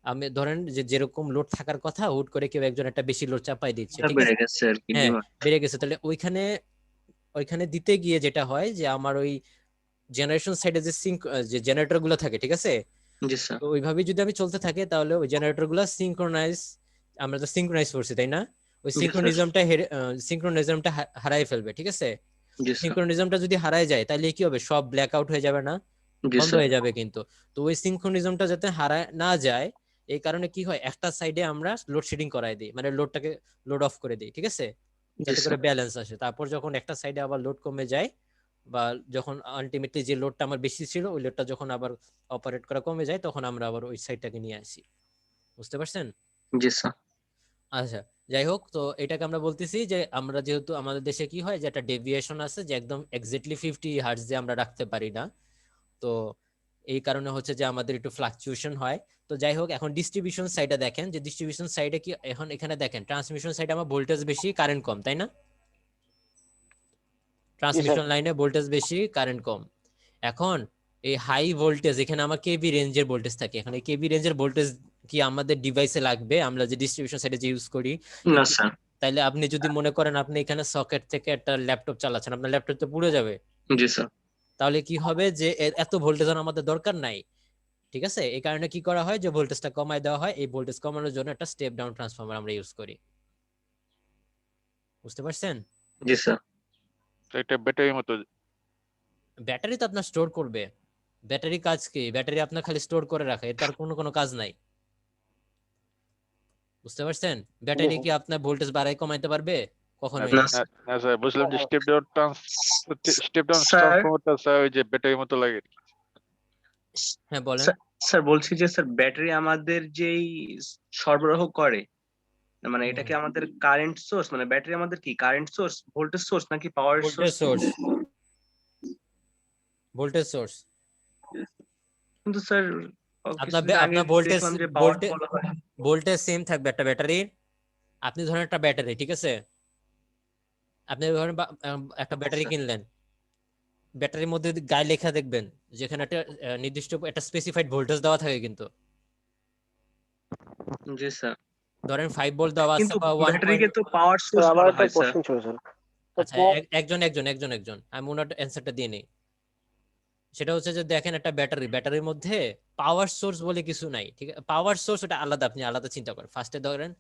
আমি ধরেন যে যেরকম লোড থাকার কথা হুট করে কেউ একজন একটা বেশি লোড চাপাই দিচ্ছে, ঠিক বেড়ে আছে, গেছে আর কি হ্যাঁ ডিমান্ড। বেড়ে গেছে, তাহলে ওইখানে দিতে গিয়ে যেটা হয় যে আমার ওই জেনারেশন সাইডে যে জেনারেটর গুলো থাকে, ঠিক আছে, জি স্যার। তো ওইভাবে যদি আমি চলতে থাকে তাহলে ওই জেনারেটর গুলো আমরা তো সিঙ্ক্রোনাইজ করছি, তাই না? ওই জি স্যার। সিঙ্ক্রোনিজমটা হারাই ফেলবে, ঠিক আছে। জি স্যার। সিঙ্ক্রোনিজমটা যদি হারায় যায় তাহলে কি হবে, সব ব্ল্যাক আউট হয়ে যাবে না, জি বন্ধ স্যার। হয়ে যাবে কিন্তু। তো ওই সিঙ্ক্রোনিজমটা যাতে হারায় না যায় এই কারণে কি হয়, একটা সাইডে আমরা লোডশেডিং করাই দিই, মানে লোড অফ করে দিই, ঠিক আছে, জি যাতে করে স্যার। ব্যালেন্স আসে। তারপর যখন একটা সাইডে আবার লোড কমে যায়, বা যখন আলটিমেটলি যে লোডটা আমার বেশি ছিল ওই লোডটা যখন আবার অপারেট করা কমে যায় তখন আমরা আবার ওই সাইডটাকে নিয়ে আসি, বুঝতে পারছেন? জি স্যার। আচ্ছা, যাই হোক, তো এটাকে আমরা বলতেছি যে আমরা যেহেতু আমাদের দেশে কি হয় যে একটা ডেভিয়েশন আছে যে একদম এক্স্যাক্টলি 50 হার্টজ যে আমরা রাখতে পারি না, তো এই কারণে হচ্ছে যে আমাদের একটু ফ্লাকচুয়েশন হয়। তো যাই হোক, এখন ডিস্ট্রিবিউশন সাইডে দেখেন যে ডিস্ট্রিবিউশন সাইডে কি এখন এখানে দেখেন ট্রান্সমিশন সাইডে আমার ভোল্টেজ বেশি কারেন্ট কম, তাই না? ট্রান্সমিশন লাইনে ভোল্টেজ বেশি কারেন্ট কম। এখন এই হাই ভোল্টেজ এখানে আমার কেভি রেঞ্জের ভোল্টেজ থাকে, এখন এই কেভি রেঞ্জের ভোল্টেজ কি আমাদের ডিভাইসে লাগবে আমরা যে ডিস্ট্রিবিউশন সাইডে যে ইউজ করি? না স্যার। তাইলে আপনি যদি মনে করেন আপনি এখানে সকেট থেকে একটা ল্যাপটপ চালাচ্ছেন, আপনার ল্যাপটপ তো পুড়ে যাবে। জি স্যার। তাহলে কি হবে যে এত ভোল্টেজ আমাদের দরকার নাই, ঠিক আছে। এই কারণে কি করা হয় যে ভোল্টেজটা কমায় দেওয়া হয়, এই ভোল্টেজ কমানোর জন্য একটা স্টেপ ডাউন ট্রান্সফরমার আমরা ইউজ করি, বুঝতে পারছেন? জি স্যার। তো এটা ব্যাটারির মতো। ব্যাটারি তো আপনার স্টোর করবে, ব্যাটারি কাজ কি, ব্যাটারি আপনার খালি স্টোর করে রাখে, এর তার কোনো কাজ নাই, বুঝতে পারছেন? ব্যাটারি কি আপনার ভোল্টেজ বাড়াই কমাইতে পারবে? কখনোই না না। স্যার। না স্যার, বুঝলাম যে স্টেপ ডাউন স্যার। ট্রান্সফরমারটা স্যার ওই যে ব্যাটারির মতো লাগে। হ্যাঁ বলেন। স্যার বলছি যে স্যার ব্যাটারি আমাদের যেই সরবরাহ করে, মানে এটা কি আমাদের কারেন্ট সোর্স, মানে ব্যাটারি আমাদের কি কারেন্ট সোর্স, ভোল্টেজ সোর্স নাকি power voltage source? Source, voltage source. কিন্তু স্যার কিছুদিন আগে আপনার ভোল্টেজ দেখলাম যে পাওয়ার বলা হয়। ভোল্টেজ সেম থাকবে একটা ব্যাটারির। আপনি ধরেন একটা ব্যাটারি, ঠিক আছে, আপনি ধরেন একটা ব্যাটারি আচ্ছা। কিনলেন, ব্যাটারির মধ্যে গায়ে লেখা দেখবেন যেখানে একটা নির্দিষ্ট একটা স্পেসিফাইড ভোল্টেজ দেওয়া থাকে কিন্তু, জি স্যার। ধরেন 5 ভোল্ট দেওয়া আছে কিন্তু বা 1 ব্যাটারিকে তো পাওয়ার সোর্স আমার বলা একটা হয় স্যার। কোশ্চেন ছিল স্যার। আচ্ছা, একজন আমি ওনার অ্যান্সারটা দিয়ে নেই। সেটা হচ্ছে যে দেখেন একটা ব্যাটারির মধ্যে পাওয়ার সোর্স বলে কিছু নাই, ঠিক আছে, পাওয়ার সোর্স ওটা আলাদা, আপনি আলাদা চিন্তা করেন। ফার্স্টে ধরেন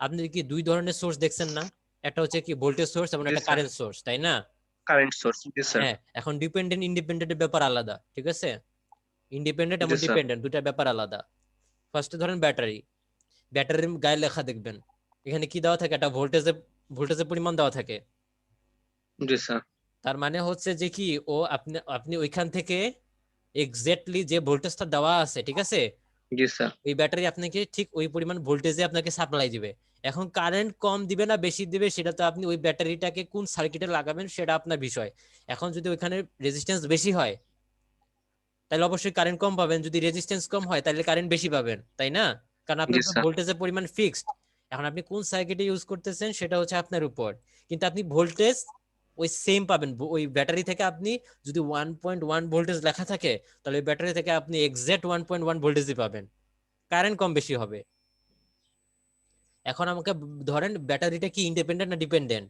আপনি কি দুই ধরনের সোর্স দেখছেন না, একটা হচ্ছে কি ভোল্টেজ সোর্স এবং জি একটা স্যার। কারেন্ট সোর্স, তাই না? Current source. জি স্যার। হ্যাঁ, এখন ডিপেন্ডেন্ট ইন্ডিপেন্ডেন্টের ব্যাপার আলাদা, ঠিক আছে? ইন্ডিপেন্ডেন্ট এবং জি স্যার। ডিপেন্ডেন্ট দুটা ব্যাপার আলাদা। ফার্স্টে ধরেন ব্যাটারি, ব্যাটারির গায়ে লেখা দেখবেন, এখানে কি দেওয়া থাকে, একটা ভোল্টেজের পরিমাণ দেওয়া থাকে। জি স্যার। তার মানে হচ্ছে যে কি, ও আপনি আপনি ওইখান থেকে এক্স্যাক্টলি যে ভোল্টেজটা দেওয়া আছে, ঠিক আছে, জি স্যার। ওই ব্যাটারি আপনাকে ঠিক ওই পরিমাণ ভোল্টেজে আপনাকে সাপ্লাই দিবে। এখন কারেন্ট কম দিবে না বেশি দিবে সেটা তো আপনি ওই ব্যাটারিটাকে কোন সার্কিটে লাগাবেন সেটা আপনার বিষয়। এখন যদি ওইখানে রেজিস্ট্যান্স বেশি হয় তাহলে অবশ্যই কারেন্ট কম পাবেন, যদি রেজিস্ট্যান্স কম হয় তাহলে কারেন্ট বেশি পাবেন, তাই না? কারণ আপনার জি তো স্যার। ভোল্টেজের পরিমাণ ফিক্সড। এখন আপনি কোন সার্কিটে ইউজ করতেছেন সেটা হচ্ছে আপনার উপর, কিন্তু আপনি ভোল্টেজ ওই সেম পাবেন। ওই ব্যাটারি থেকে আপনি যদি 1.1 ভোল্টেজ লেখা থাকে তাহলে ওই ব্যাটারি থেকে আপনি এক্সাক্ট 1.1 ভোল্টেজই পাবেন, কারেন্ট কম বেশি হবে। এখন আমাকে ধরেন ব্যাটারিটা কি ইন্ডিপেন্ডেন্ট না ডিপেন্ডেন্ট?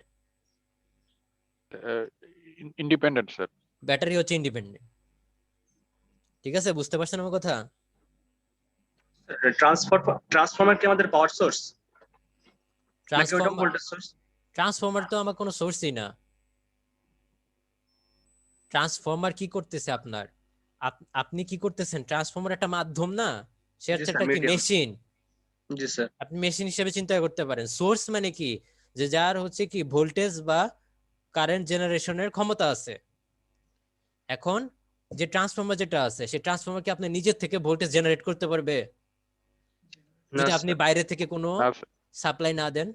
Independent sir. ব্যাটারি হচ্ছে ইন্ডিপেন্ডেন্ট, ঠিক আছে? বুঝতে পারছেন আমার কথা? ট্রান্সফরমার কি আমাদের পাওয়ার সোর্স নাকি ওটা ট্রান্সফর্মার ভোল্টেজ সোর্স? ট্রান্সফর্মার তো আমার কোনো সোর্সই না। ট্রান্সফর্মার কি করতেছে আপনার, আপনি কি করতেছেন? ট্রান্সফর্মার একটা মাধ্যম না, সে জি হচ্ছে স্যার, একটা কি মিডিয়াম। মেশিন। জি স্যার। আপনি মেশিন হিসেবে চিন্তা করতে পারেন। সোর্স মানে কি, যে যার হচ্ছে কি ভোল্টেজ বা কারেন্ট জেনারেশনের ক্ষমতা আছে। এখন যে ট্রান্সফর্মার যেটা আছে সেই ট্রান্সফর্মার কি আপনি নিজের থেকে ভোল্টেজ জেনারেট করতে পারবে না যদি আপনি স্যার। বাইরে থেকে কোনো না স্যার। সাপ্লাই না দেন?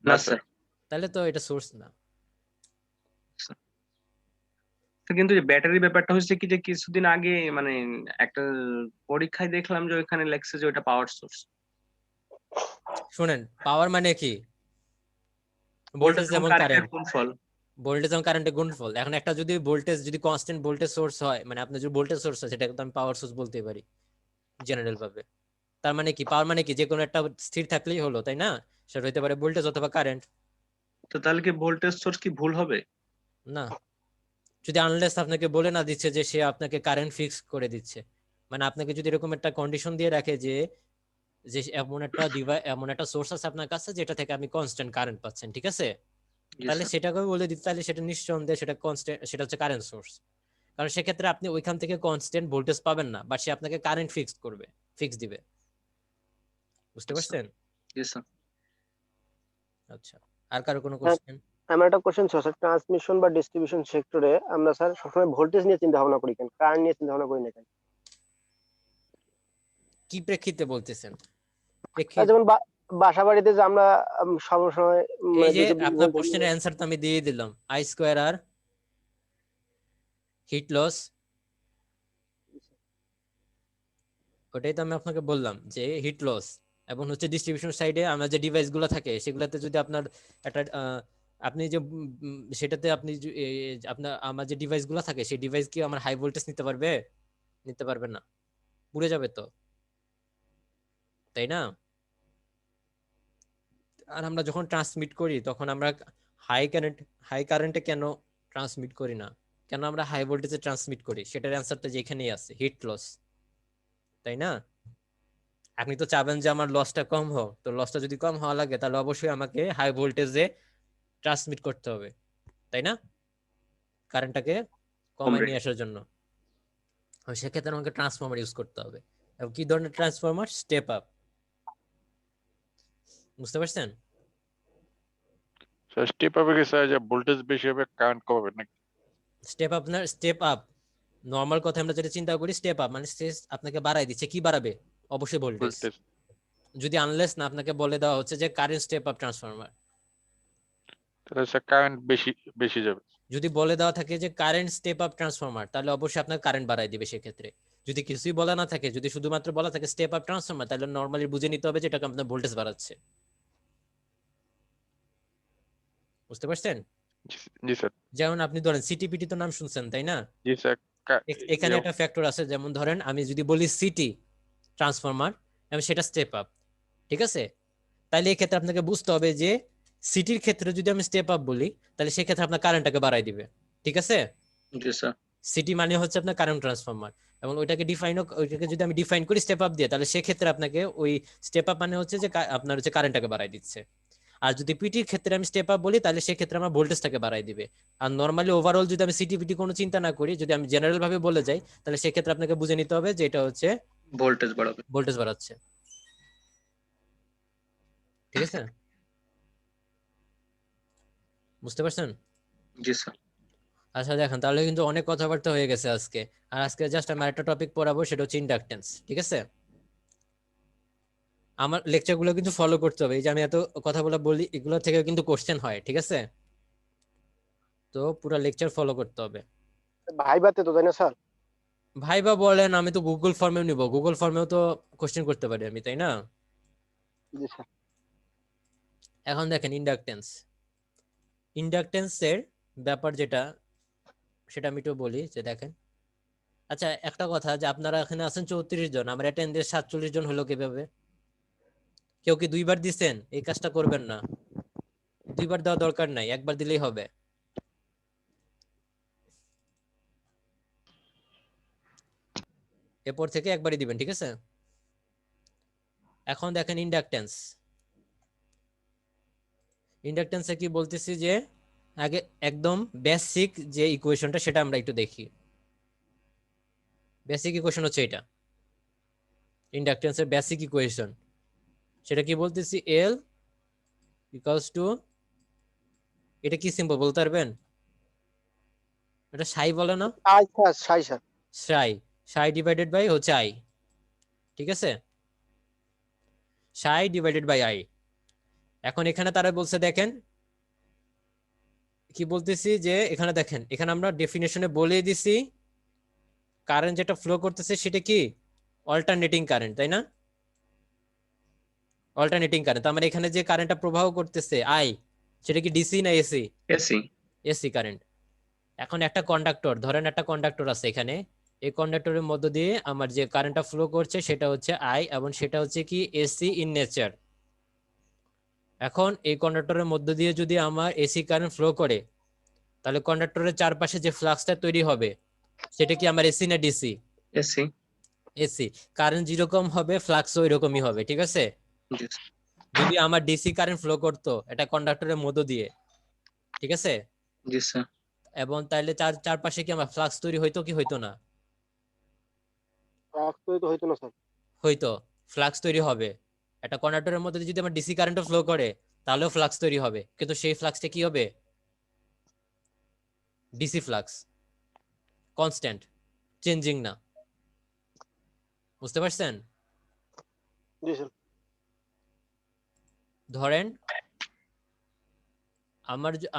না না স্যার। স্যার। তাহলে তো এটা সোর্স না। তো কিন্তু যে ব্যাটারির ব্যাপারটা হচ্ছে কি, যে কিছুদিন আগে মানে একটা পরীক্ষায় দেখলাম যে ওইখানে লেখছে যে ওটা পাওয়ার সোর্স। শুনেন, পাওয়ার মানে কি, ভোল্টেজ ভোল্টেজ এবং যেমন কারেন্টের কারেন্ট, গুণফল। ভোল্টেজ এবং কারেন্টের গুণফল। এখন একটা যদি ভোল্টেজ যদি কনস্ট্যান্ট ভোল্টেজ সোর্স হয়, মানে আপনার যদি ভোল্টেজ সোর্স হয় সেটাকে তো আমি পাওয়ার সোর্স বলতে পারি জেনারেল ভাবে। তার মানে কি, পাওয়ার মানে কি, যে কোনো একটা স্থির থাকলেই হলো, তাই না? সেটা হতে পারে ভোল্টেজ অথবা কারেন্ট। তো তাহলে কি ভোল্টেজ সোর্স কি ভুল হবে? না, যদি আনলেস আপনাকে বলে না দিচ্ছে যে সে আপনাকে কারেন্ট ফিক্স করে দিচ্ছে, মানে আপনাকে যদি এরকম একটা কন্ডিশন দিয়ে রাখে যে যে এমন একটা সোর্স আছে আপনার কাছে যেটা থেকে আপনি কনস্ট্যান্ট কারেন্ট পাচ্ছেন, ঠিক আছে, জি তাহলে স্যার। সেটাকে বলে দিতে, তাহলে সেটা নিঃসন্দেহে সেটা কনস্ট্যান্ট, সেটা হচ্ছে কারেন্ট সোর্স। কারণ সেক্ষেত্রে আপনি ওইখান থেকে কনস্ট্যান্ট ভোল্টেজ পাবেন না, বাট সে আপনাকে কারেন্ট ফিক্স দিবে। বুঝতে পারছেন? জি স্যার। আচ্ছা, আর কারো কোনো হ্যাঁ, কোশ্চেন? আমার একটা কোশ্চেন ছিল স্যার, ট্রান্সমিশন বা ডিস্ট্রিবিউশন সেক্টরে আমরা স্যার সবসময় ভোল্টেজ নিয়ে চিন্তা ভাবনা করি কেন, কারেন্ট নিয়ে চিন্তা ভাবনা করি না কেন? কি প্রেক্ষিতে বলতেছেন? আর প্রেক্ষিত যেমন বাসা বাড়িতে যে আমরা সবসময় এই মানে যে 220 আপনার ভোল্টেজ কোশ্চেনের অ্যান্সার তো আমি দিয়ে দিলাম, আই স্কোয়ার আর হিট লস। ওটাই তো আমি আপনাকে বললাম যে হিট লস এবং হচ্ছে ডিস্ট্রিবিউশন সাইডে আমরা যে ডিভাইস গুলো থাকে সেগুলোতে যদি আপনার একটা আপনি যে সেটাতে আপনি আপনার আমার যে ডিভাইস গুলো থাকে সেই ডিভাইস কি আমার হাই ভোল্টেজ নিতে পারবে? নিতে পারবে না, পুড়ে যাবে তো, তাই না? আর আমরা যখন ট্রান্সমিট করি তখন আমরা হাই কারেন্টে কেন ট্রান্সমিট করি না, কেন আমরা হাই ভোল্টেজে ট্রান্সমিট করি? সেটার অ্যান্সার তো যেখানেই আছে, হিট লস, তাই না? আপনি তো চাবেন যে আমার লসটা কম হোক, তো লসটা যদি কম হওয়া লাগে তাহলে অবশ্যই আমাকে হাই ভোল্টেজে ট্রান্সমিট করতে হবে, তাই না? কারেন্টটাকে কমায় নিয়ে আসার জন্য সেক্ষেত্রে আমাকে ট্রান্সফরমার ইউজ করতে হবে। এবং কি ধরনের ট্রান্সফরমার? Step up. বুঝতে পারছেন? স্যার স্টেপ আপে কি স্যার যে ভোল্টেজ বেশি হবে কারেন্ট কম হবে নাকি? স্টেপ আপ নর্মাল কথা আমরা যেটা চিন্তা করি, স্টেপ আপ মানে আপনাকে বাড়াই দিচ্ছে, কি বাড়াবে? অবশ্যই ভোল্টেজ, ভোল্টেজ। যদি আনলেস না আপনাকে বলে দেওয়া হচ্ছে যে কারেন্ট স্টেপ আপ ট্রান্সফরমার। তাহলে স্যার কারেন্ট বেশি বেশি যাবে। যদি বলে দেওয়া থাকে যে কারেন্ট স্টেপ আপ ট্রান্সফরমার তাহলে অবশ্যই আপনার কারেন্ট বাড়াই দিবে সেক্ষেত্রে। যদি কিছুই বলা না থাকে, যদি শুধুমাত্র বলা থাকে স্টেপ আপ ট্রান্সফরমার, তাহলে নর্মালি বুঝে নিতে হবে যে এটা আপনার ভোল্টেজ বাড়াচ্ছে। বুঝতে পারছেন? জি স্যার। যেমন আপনি ধরেন সিটিপিটি তো নাম শুনছেন, তাই না? জি স্যার। এখানে একটা ফ্যাক্টর আছে, যেমন ধরেন আমি যদি বলি সিটি ট্রান্সফরমার এবং সেটা স্টেপ আপ, ঠিক আছে, তাহলে এই ক্ষেত্রে আপনাকে বুঝতে হবে যে সিটির ক্ষেত্রে যদি আমি স্টেপ আপ বলি তাহলে সেক্ষেত্রে আপনার কারেন্টটাকে বাড়াই দিবে, ঠিক আছে? জি স্যার। সিটি মানে হচ্ছে আপনার কারেন্ট ট্রান্সফরমার, এবং ওইটাকে যদি আমি ডিফাইন করি স্টেপ আপ দিয়ে, তাহলে সেক্ষেত্রে আপনাকে ওই স্টেপ আপ মানে হচ্ছে যে আপনার হচ্ছে কারেন্টটাকে বাড়াই দিচ্ছে। আর যদি পিটির ক্ষেত্রে আমি স্টেপ আপ বলি তাহলে সেক্ষেত্রে আমার ভোল্টেজটাকে বাড়াই দিবে। আর নর্মালি ওভারঅল যদি আমি সিটি পিটি কোনো চিন্তা না করি, যদি আমি জেনারেল ভাবে বলে যাই, তাহলে সেক্ষেত্রে আপনাকে বুঝে নিতে হবে যে এটা হচ্ছে ভোল্টেজ বাড়াবে। ভোল্টেজ বাড়াচ্ছে। ঠিক আছে, বুঝতে পারছেন? জি স্যার। আচ্ছা দেখেন, তাহলে কিন্তু অনেক কথাবার্তা হয়ে গেছে আজকে। আর আজকে জাস্ট আমি একটা টপিক পড়াবো, সেটা হচ্ছে ইন্ডাকটেন্স। ঠিক আছে, আমার লেকচার গুলো কিন্তু ফলো করতে হবে। এই যে আমি এত কথা বলি, এগুলো থেকে কিন্তু কোশ্চেন হয়। ঠিক আছে, তো পুরো লেকচার ফলো করতে হবে। ভাইবাতে তো তাই না স্যার? ভাইবা বলেন, আমি তো গুগল ফর্মেও নিব, গুগল ফর্মেও তো কোশ্চেন করতে পারি আমি, তাই না? জি স্যার। এখন দেখেন ইন্ডাকটেন্স, ইন্ডাকটেন্সের ব্যাপার যেটা, সেটা আমি একটু বলি যে দেখেন। আচ্ছা একটা কথা, যে আপনারা এখানে আছেন 34 জন, আমার অ্যাটেন্ডেন্স 47 জন হলো কিভাবে? কেউ কি দুইবার দিছেন? এই কাজটা করবেন না, দুইবার দেওয়া দরকার নাই, একবার দিলেই হবে। এরপর থেকে একবারই দিবেন। ঠিক আছে, এখন দেখেন ইন্ডাকটেন্স, ইন্ডাকটেন্সে কি বলতেছি যে আগে একদম বেসিক যে ইকুয়েশনটা সেটা আমরা একটু দেখি। বেসিক ইকুয়েশন হচ্ছে এটা, ইন্ডাকটেন্সের বেসিক ইকুয়েশন। সেটা কি বলতেছি? এল ইকুয়ালস টু, এটা কি সিম্বল বলতে পারবেন? এটা সাই বলে না? I sir, Sai sir. Sai, Sai divided by হচ্ছে আই। ঠিক আছে, সাই ডিভাইডেড বাই আই। এখন এখানে তারা বলছে দেখেন কি বলতেছি, যে এখানে দেখেন, এখানে আমরা ডেফিনেশনে বলে দিছি কারেন্ট যেটা ফ্লো করতেছে সেটা কি অল্টারনেটিং কারেন্ট, তাই না? অল্টারনেটিং কারেন্ট, তার মানে এখানে যে কারেন্টটা প্রবাহ করতেছে আই, সেটা কি ডিসি না এসি? এসি। AC current. এখন একটা কন্ডাক্টর, ধরেন একটা কন্ডাক্টর আছে এখানে, এই কন্ডাক্টরের মধ্য দিয়ে আমার যে কারেন্টটা ফ্লো করছে সেটা হচ্ছে আই, এবং সেটা হচ্ছে কি এসি ইন নেচার। এখন এই কন্ডাক্টরের মধ্য দিয়ে যদি আমার এসি কারেন্ট ফ্লো করে, তাহলে কন্ডাক্টরের চারপাশে যে ফ্লাক্সটা তৈরি হবে সেটা কি আমার এসি না ডিসি? এসি। এসি। কারেন্ট যেরকম হবে ফ্লাক্স ওই রকমই হবে। ঠিক আছে, জি যদি আমার ডিসি কারেন্ট ফ্লো করতো এটা কন্ডাক্টরের মধ্য দিয়ে, ঠিক আছে, জি স্যার। এবং তাইলে চারপাশে কি আমার ফ্লাক্স তৈরি হইতো কি হইতো না? তো হইতো না স্যার। হইতো, ফ্লাক্স তৈরি হবে। একটা কন্ডাক্টরের মধ্যে দিয়ে যদি আমার ডিসি কারেন্টও ফ্লো করে তাহলেও ফ্লাক্স তৈরি হবে, কিন্তু সেই ফ্লাক্সটা কি হবে? ডিসি ফ্লাক্স, কনস্ট্যান্ট, চেঞ্জিং না। বুঝতে পারছেন? জি স্যার। ধরেন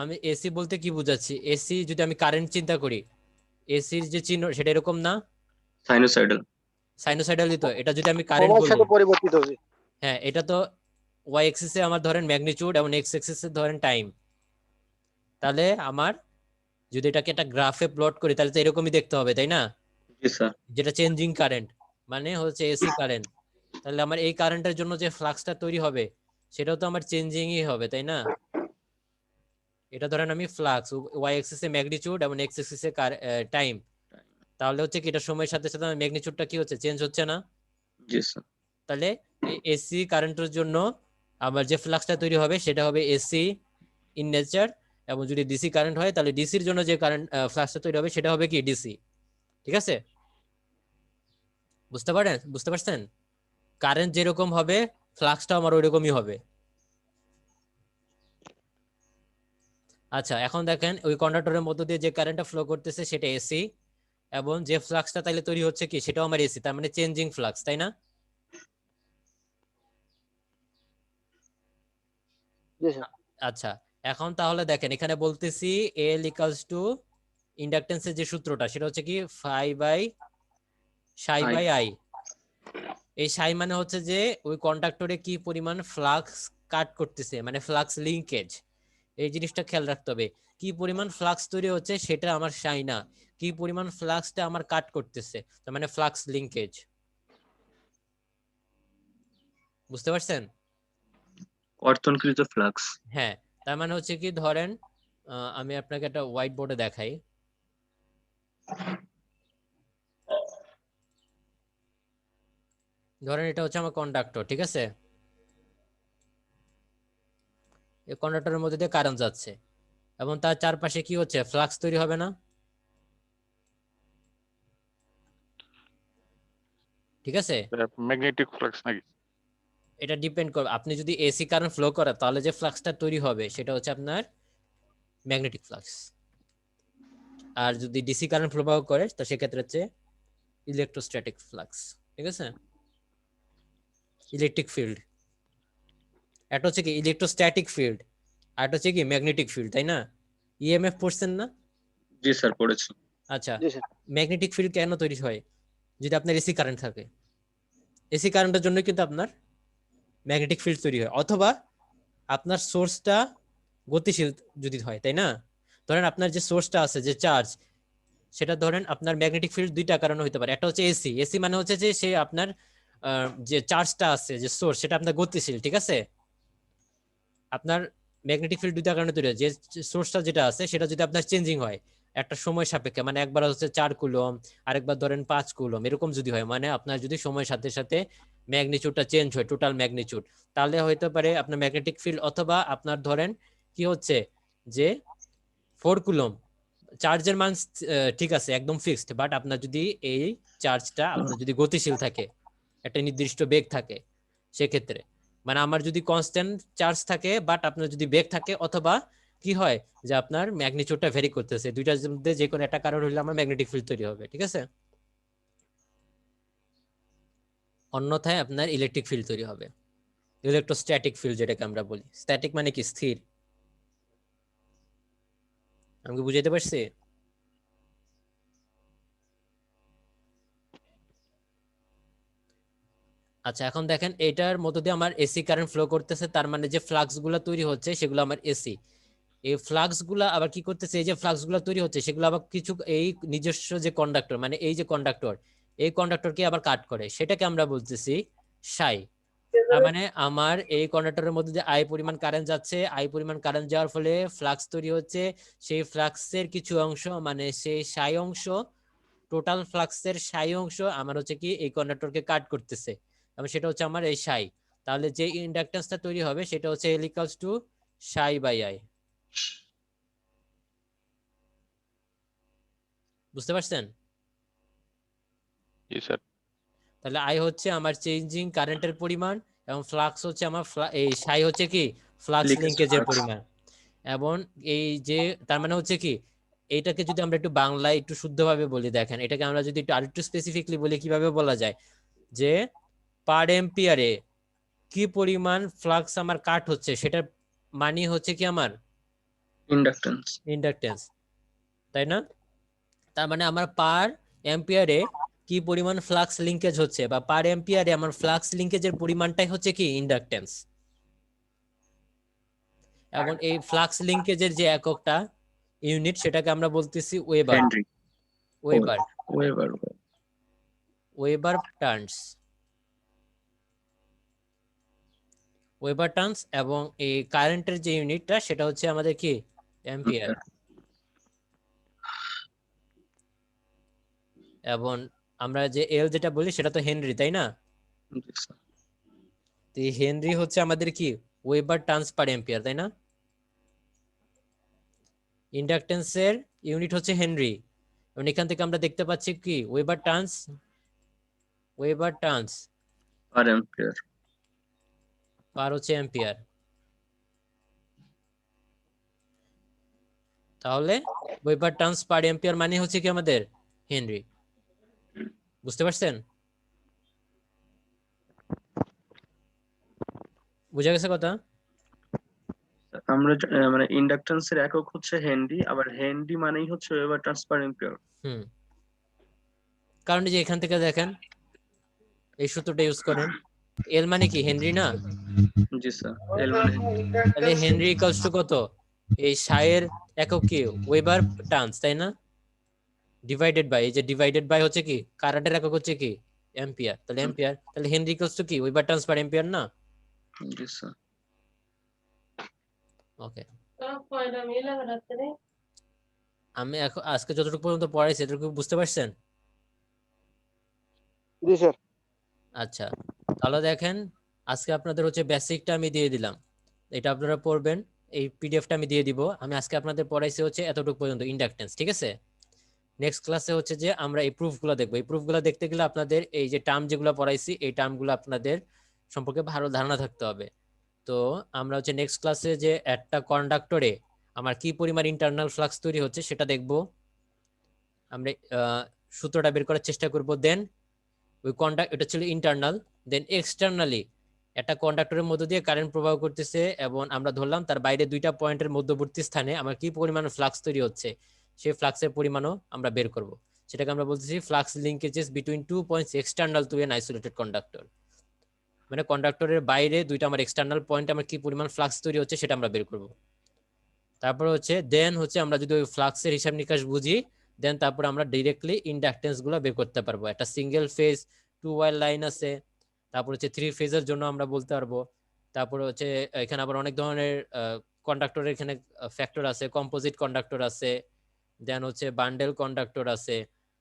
আমি এসি বলতে কি বুঝাচ্ছি, এসি যদি আমি কারেন্ট চিন্তা করি, এসির যে চিহ্ন সেটা এরকম না? সাইনোসয়েডাল। সাইনোসয়েডালই তো। এটা যদি আমি কারেন্ট সময়ের বলি, সাথে পরিবর্তিত হবে। হ্যাঁ এটা তো ওয়াই এক্সিসে আমার ধরেন ম্যাগনিটিউড এবং এক্স এক্সিসে ধরেন টাইম। তাহলে আমার যদি এটাকে একটা গ্রাফে প্লট করি তাহলে তো এরকমই দেখতে হবে, তাই না? জি স্যার। যেটা চেঞ্জিং কারেন্ট মানে হচ্ছে এসি কারেন্ট, তাহলে আমার এই কারেন্টের জন্য যে ফ্লাক্সটা তৈরি হবে সেটাও তো আমার চেঞ্জিংই হবে, তাই না? এটা ধরেন আমি ফ্লাক্স, ওয়াই এক্সিসে ম্যাগনিটিউড এবং এক্স এক্সিসে টাইম, তাহলে হচ্ছে কি এটা সময়ের সাথে সাথে আমার ম্যাগনিটিউডটা কি হচ্ছে, চেঞ্জ হচ্ছে না? জি স্যার। তাহলে এসি কারেন্টের জন্য আমার যে ফ্লাক্সটা তৈরি হবে সেটা হবে এসি ইন নেচার, এবং যদি ডিসি কারেন্ট হয় তাহলে ডিসির জন্য যে কারেন্ট ফ্লাক্সটা তৈরি হবে সেটা হবে কি ডিসি। ঠিক আছে, বুঝতে পারছেন? কারেন্ট যেরকম হবে ফ্লাক্সটাও আমার ওইরকমই হবে। আচ্ছা এখন দেখেন ওই কন্ডাক্টরের মধ্য দিয়ে যে কারেন্টটা ফ্লো করতেছে সেটা এসি, এবং যে ফ্লাক্সটা তাইলে তৈরি হচ্ছে কি সেটাও আমার এসি, তার মানে চেঞ্জিং ফ্লাক্স, তাই না? জি স্যার। আচ্ছা এখন তাহলে দেখেন এখানে বলতেছি এল ইকুয়ালস টু ইন্ডাকটেন্সের যে সূত্রটা সেটা হচ্ছে কি phi by psi I. By I. এই সাই মানে হচ্ছে যে ওই কন্ডাক্টরে কি পরিমাণ ফ্লাক্স কাট করতেছে, মানে ফ্লাক্স লিংকেজ। এই জিনিসটা খেয়াল রাখতে হবে, কি পরিমাণ ফ্লাক্স তৈরি হচ্ছে সেটা আমার সাই না, কি পরিমাণ ফ্লাক্সটা আমার কাট করতেছে, তার মানে ফ্লাক্স লিংকেজ। বুঝতে পারছেন? অর্তনকৃত ফ্লাক্স। হ্যাঁ, তার মানে হচ্ছে কি ধরেন আমি আপনাকে একটা হোয়াইট বোর্ডে দেখাই। ধরেন এটা হচ্ছে আমার কন্ডাক্টর, ঠিক আছে? এই কন্ডাক্টরের মধ্যে দিয়ে কারেন্ট যাচ্ছে এবং তার চারপাশে কি হচ্ছে, ফ্লাক্স তৈরি হবে না? ঠিক আছে, ম্যাগনেটিক ফ্লাক্স নাকি? এটা ডিপেন্ড করবে। আপনি যদি এসি কারেন্ট ফ্লো করেন তাহলে যে ফ্লাক্সটা তৈরি হবে সেটা হচ্ছে আপনার ম্যাগনেটিক ফ্লাক্স, আর যদি ডিসি কারেন্ট প্রবাহ করে তো সেক্ষেত্রে হচ্ছে ইলেকট্রোস্ট্যাটিক ফ্লাক্স। ঠিক আছে, ইলেকট্রিক ফিল্ড। এটা হচ্ছে কি ইলেকট্রোস্ট্যাটিক ফিল্ড, আর এটা হচ্ছে কি ম্যাগনেটিক ফিল্ড, তাই না? ইএমএফ পড়ছেন না? জি স্যার পড়েছি। আচ্ছা, জি স্যার। ম্যাগনেটিক ফিল্ড কেন তৈরি হয়? যদি আপনার এসি কারেন্ট থাকে, এসি কারেন্টের জন্য কিন্তু আপনার ম্যাগনেটিক ফিল্ড তৈরি হয়, অথবা আপনার সোর্সটা গতিশীল যদি হয়, তাই না? ধরেন আপনার যে সোর্সটা আছে, যে চার্জ, সেটা ধরেন আপনার ম্যাগনেটিক ফিল্ড দুইটা কারণে হতে পারে। একটা হচ্ছে এসি, এসি মানে হচ্ছে যে সে আপনার যে চার্জটা আছে, যে সোর্স, সেটা আপনার গতিশীল। ঠিক আছে, আপনার ম্যাগনেটিক ফিল্ড দুইটা কারণে তৈরি হয়। যে সোর্সটা যেটা আছে সেটা যদি আপনার চেঞ্জিং হয় একটা সময় সাপেক্ষে, মানে একবার হচ্ছে 4 কুলম, আরেকবার ধরেন 5 কুলম, এরকম যদি হয়, মানে আপনার যদি সময়ের সাথে সাথে ম্যাগনিচিউডটা চেঞ্জ হয়, টোটাল ম্যাগনিচিউড, তাহলে হইতে পারে আপনার ম্যাগনেটিক ফিল্ড। অথবা আপনার ধরেন কি হচ্ছে যে 4 কুলম চার্জের মান ঠিক আছে একদম ফিক্সড, বাট আপনার যদি এই চার্জটা আপনার যদি গতিশীল থাকে, একটা নির্দিষ্ট বেগ থাকে, সেক্ষেত্রে মানে আমার যদি কনস্ট্যান্ট চার্জ থাকে বাট আপনার যদি বেগ থাকে, অথবা কি হয় যে আপনার ম্যাগনিচিউডটা ভ্যারি করতেছে, দুইটার মধ্যে যে কোনো একটা কারণ হলে আমার ম্যাগনেটিক ফিল্ড তৈরি হবে। ঠিক আছে, অন্যথায় আপনার ইলেকট্রিক ফিল্ড তৈরি হবে, ইলেকট্রোস্ট্যাটিক ফিল্ড যেটাকে আমরা বলি। স্ট্যাটিক মানে কি স্থির। আমি কি বুঝাইতে পারছি? আচ্ছা, এখন দেখেন এটার মধ্য দিয়ে আমার এসি কারেন্ট ফ্লো করতেছে, তার মানে যে ফ্লাক্স গুলা তৈরি হচ্ছে সেগুলো আমার এসি। এই ফ্লাক্স গুলা আবার কি করতেছে, এই যে ফ্লাক্স গুলা তৈরি হচ্ছে সেগুলো আবার কিছু এই নিজস্ব যে কন্ডাক্টর, মানে এই যে কন্ডাক্টর, এই কন্ডাক্টরকে আবার কাট করে, সেটাকে আমরা বলতেছি সাই। তার মানে আমার এই কন্ডাক্টরের মধ্যে যে আই পরিমাণ কারেন্ট যাচ্ছে, আই পরিমাণ কারেন্ট যাওয়ার ফলে ফ্লাক্স তৈরি হচ্ছে, সেই ফ্লাক্সের কিছু অংশ মানে সেই সাই অংশ, টোটাল ফ্লাক্সের সাই অংশ আমার হচ্ছে কি এই কন্ডাক্টরকে কাট করতেছে, এবং সেটা হচ্ছে আমার এই সাই। তাহলে যে ইন্ডাকটেন্সটা তৈরি হবে সেটা হচ্ছে L equals to psi by I. বুঝতে পারছেন? জি স্যার। তাহলে আই হচ্ছে আমার চেঞ্জিং কারেন্টের পরিমাণ, এবং ফ্লাক্স হচ্ছে আমার এই সাই হচ্ছে কি ফ্লাক্স Linkage লিঙ্কেজের flux। পরিমাণ। এবং এই যে তার মানে হচ্ছে কি, এইটাকে যদি আমরা একটু বাংলায় একটু শুদ্ধভাবে বলি, দেখেন এটাকে আমরা যদি একটু আরেকটু স্পেসিফিকলি বলি, কিভাবে বলা যায় যে পার এম্পিয়ারে কি পরিমাণ ফ্লাক্স আমার কাট হচ্ছে, সেটার মানে হচ্ছে কি আমার ইন্ডাকটেন্স। ইন্ডাকটেন্স, তাই না? তার মানে আমার পার এম্পিয়ারে কি পরিমাণ ফ্লাক্স লিংকেজ হচ্ছে, বা পার এম্পিয়ারে আমার ফ্লাক্স লিংকেজের পরিমাণটাই হচ্ছে কি ইন্ডাকটেন্স। এবং এই ফ্লাক্স লিংকেজের যে এককটা ইউনিট, সেটাকে আমরা বলতেছি weber. Henry. Weber, weber. Weber turns, weber turns. এবং এই কারেন্টের যে ইউনিটটা সেটা হচ্ছে আমাদের কি অ্যাম্পিয়ার। এবং আমরা যে এল যেটা বলি সেটা তো হেনরি, তাই না? তো এই হেনরি হচ্ছে আমাদের কি ওয়েবার টার্নস পার এম্পিয়ার, তাই না? ইন্ডাকটেন্সের ইউনিট হচ্ছে হেনরি, এবং এখান থেকে আমরা দেখতে পাচ্ছি কি ওয়েবার টার্নস, ওয়েবার টার্নস পার এম্পিয়ার। পার হচ্ছে অ্যাম্পিয়ার। তাহলে ওয়েবার টার্নস পার অ্যাম্পিয়ার মানে হচ্ছে কি আমাদের হেনরি। বুঝতে পারছেন? বুঝা গেছে কথা? আমরা মানে ইন্ডাকটেন্সের একক হচ্ছে হেনরি, আবার হেনরি মানেই হচ্ছে ওয়েবার টার্নস পার এম্পিয়ার। হুম, কারণ এই যে এখান থেকে দেখেন এই সূত্রটা ইউজ করেন, এল মানে কি হেনরি না? জি স্যার। এল মানে তাহলে হেনরি ইকুয়ালস টু কত? এই সাইয়ের একক কি ওয়েবার টার্নস, তাই না? ডিভাইডেড বাই, এই যে ডিভাইডেড বাই হচ্ছে কি কারেন্টের একক হচ্ছে কি অ্যাম্পিয়ার, তাহলে অ্যাম্পিয়ার, তাহলে হেনরি ইকুয়ালস টু কি ওয়েবার টার্নস পার অ্যাম্পিয়ার না? জি স্যার। ওকে, আমি এখন আজকে যতটুকু পর্যন্ত পড়াইছি এতটুকু বুঝতে পারছেন? জি স্যার। আচ্ছা, তাহলে দেখেন আজকে আপনাদের হচ্ছে বেসিকটা আমি দিয়ে দিলাম, এটা আপনারা পড়বেন। এই পিডিএফটা আমি দিয়ে দিব। আমি আজকে আপনাদের পড়াইছি হচ্ছে এতটুকু পর্যন্ত ইন্ডাকটেন্স, ঠিক আছে? নেক্সট ক্লাসে হচ্ছে যে আমরা এই প্রুফগুলো দেখবো। এই প্রুফগুলো দেখতে গেলে আপনাদের এই যে টার্ম যেগুলো পড়াইছি এই টার্মগুলো আপনাদের সম্পর্কে ভালো ধারণা থাকতে হবে। তো আমরা হচ্ছে নেক্সট ক্লাসে যে একটা কন্ডাক্টরে আমার কি পরিমাণ ইন্টারনাল ফ্লাক্স তৈরি হচ্ছে সেটা দেখব। আমরা সূত্রটা বের করার চেষ্টা করব। দেন ওই কন্ডাক্ট, এটা ছিল ইন্টারনাল। দেন এক্সটার্নালি একটা কন্ডাক্টরের মধ্য দিয়ে কারেন্ট প্রবাহ করতেছে এবং আমরা ধরলাম তার বাইরে দুইটা পয়েন্টের মধ্যবর্তী স্থানে আমার কি পরিমাণ ফ্লাক্স তৈরি হচ্ছে সেই ফ্লাক্সের পরিমাণও আমরা বের করব। সেটাকে আমরা বলতেছি flux linkages between 2 points external to an isolated conductor. মানে কন্ডাক্টরের বাইরে দুইটা আমার এক্সটার্নাল পয়েন্ট আমার কি পরিমাণ ফ্লাক্স তৈরি হচ্ছে সেটা আমরা বের করব। তারপর হচ্ছে দেন হচ্ছে আমরা যদি ওই ফ্লাক্সের হিসাব নিকাশ বুঝি, দেন তারপর আমরা ডিরেক্টলি ইন্ডাকটেন্স গুলো বের করতে পারবো। একটা সিঙ্গেল ফেজ 2 ওয়্যার লাইন আছে, তারপর হচ্ছে 3 ফেজের জন্য আমরা বলতে পারবো। তারপর হচ্ছে এখানে আবার অনেক ধরনের কন্ডাক্টরের এখানে ফ্যাক্টর আছে, কম্পোজিট কন্ডাক্টর আছে, দেন হচ্ছে বান্ডেল কন্ডাক্টর আছে,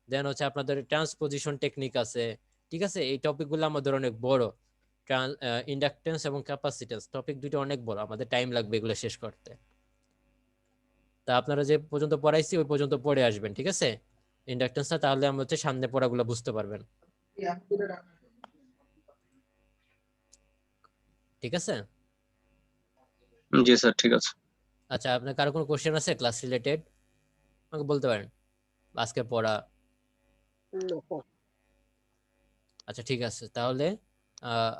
দেন হচ্ছে আপনাদের ট্রান্সপোজিশন টেকনিক আছে, ঠিক আছে? এই টপিকগুলো আমাদের অনেক বড়। ইন্ডাকটেন্স এবং ক্যাপাসিটেন্স টপিক দুটো অনেক বড়, আমাদের টাইম লাগবে এগুলো শেষ করতে। তা আপনারা যে পর্যন্ত পড়াইছি ওই পর্যন্ত পড়ে আসবেন, ঠিক আছে? ইন্ডাকটেন্সটা, তাহলে আমরা হচ্ছে সামনে পড়াগুলো বুঝতে পারবেন, ঠিক আছে? জি স্যার, ঠিক আছে। আচ্ছা, আপনার কারো কোনো কোশ্চেন আছে ক্লাস রিলেটেড আমাকে বলতে পারেন, আজকে পড়া? আচ্ছা ঠিক আছে, তাহলে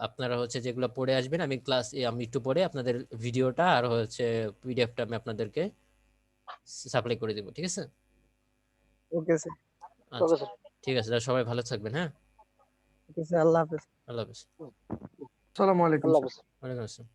আপনারা হচ্ছে যেগুলো পড়ে আসবেন, আমি একটু পরে আপনাদের ভিডিওটা আর হচ্ছে পিডিএফটা আমি আপনাদেরকে সাপ্লাই করে দেবো, ঠিক আছে? Okay sir. আচ্ছা ঠিক আছে, তাহলে সবাই ভালো থাকবেন। হ্যাঁ, ওকে স্যার, আল্লাহ হাফেজ। আল্লাহ হাফেজ। আসসালামু আলাইকুম আল্লাহ স্যার। হাফেজ। ওয়ালাইকুম আসসালাম।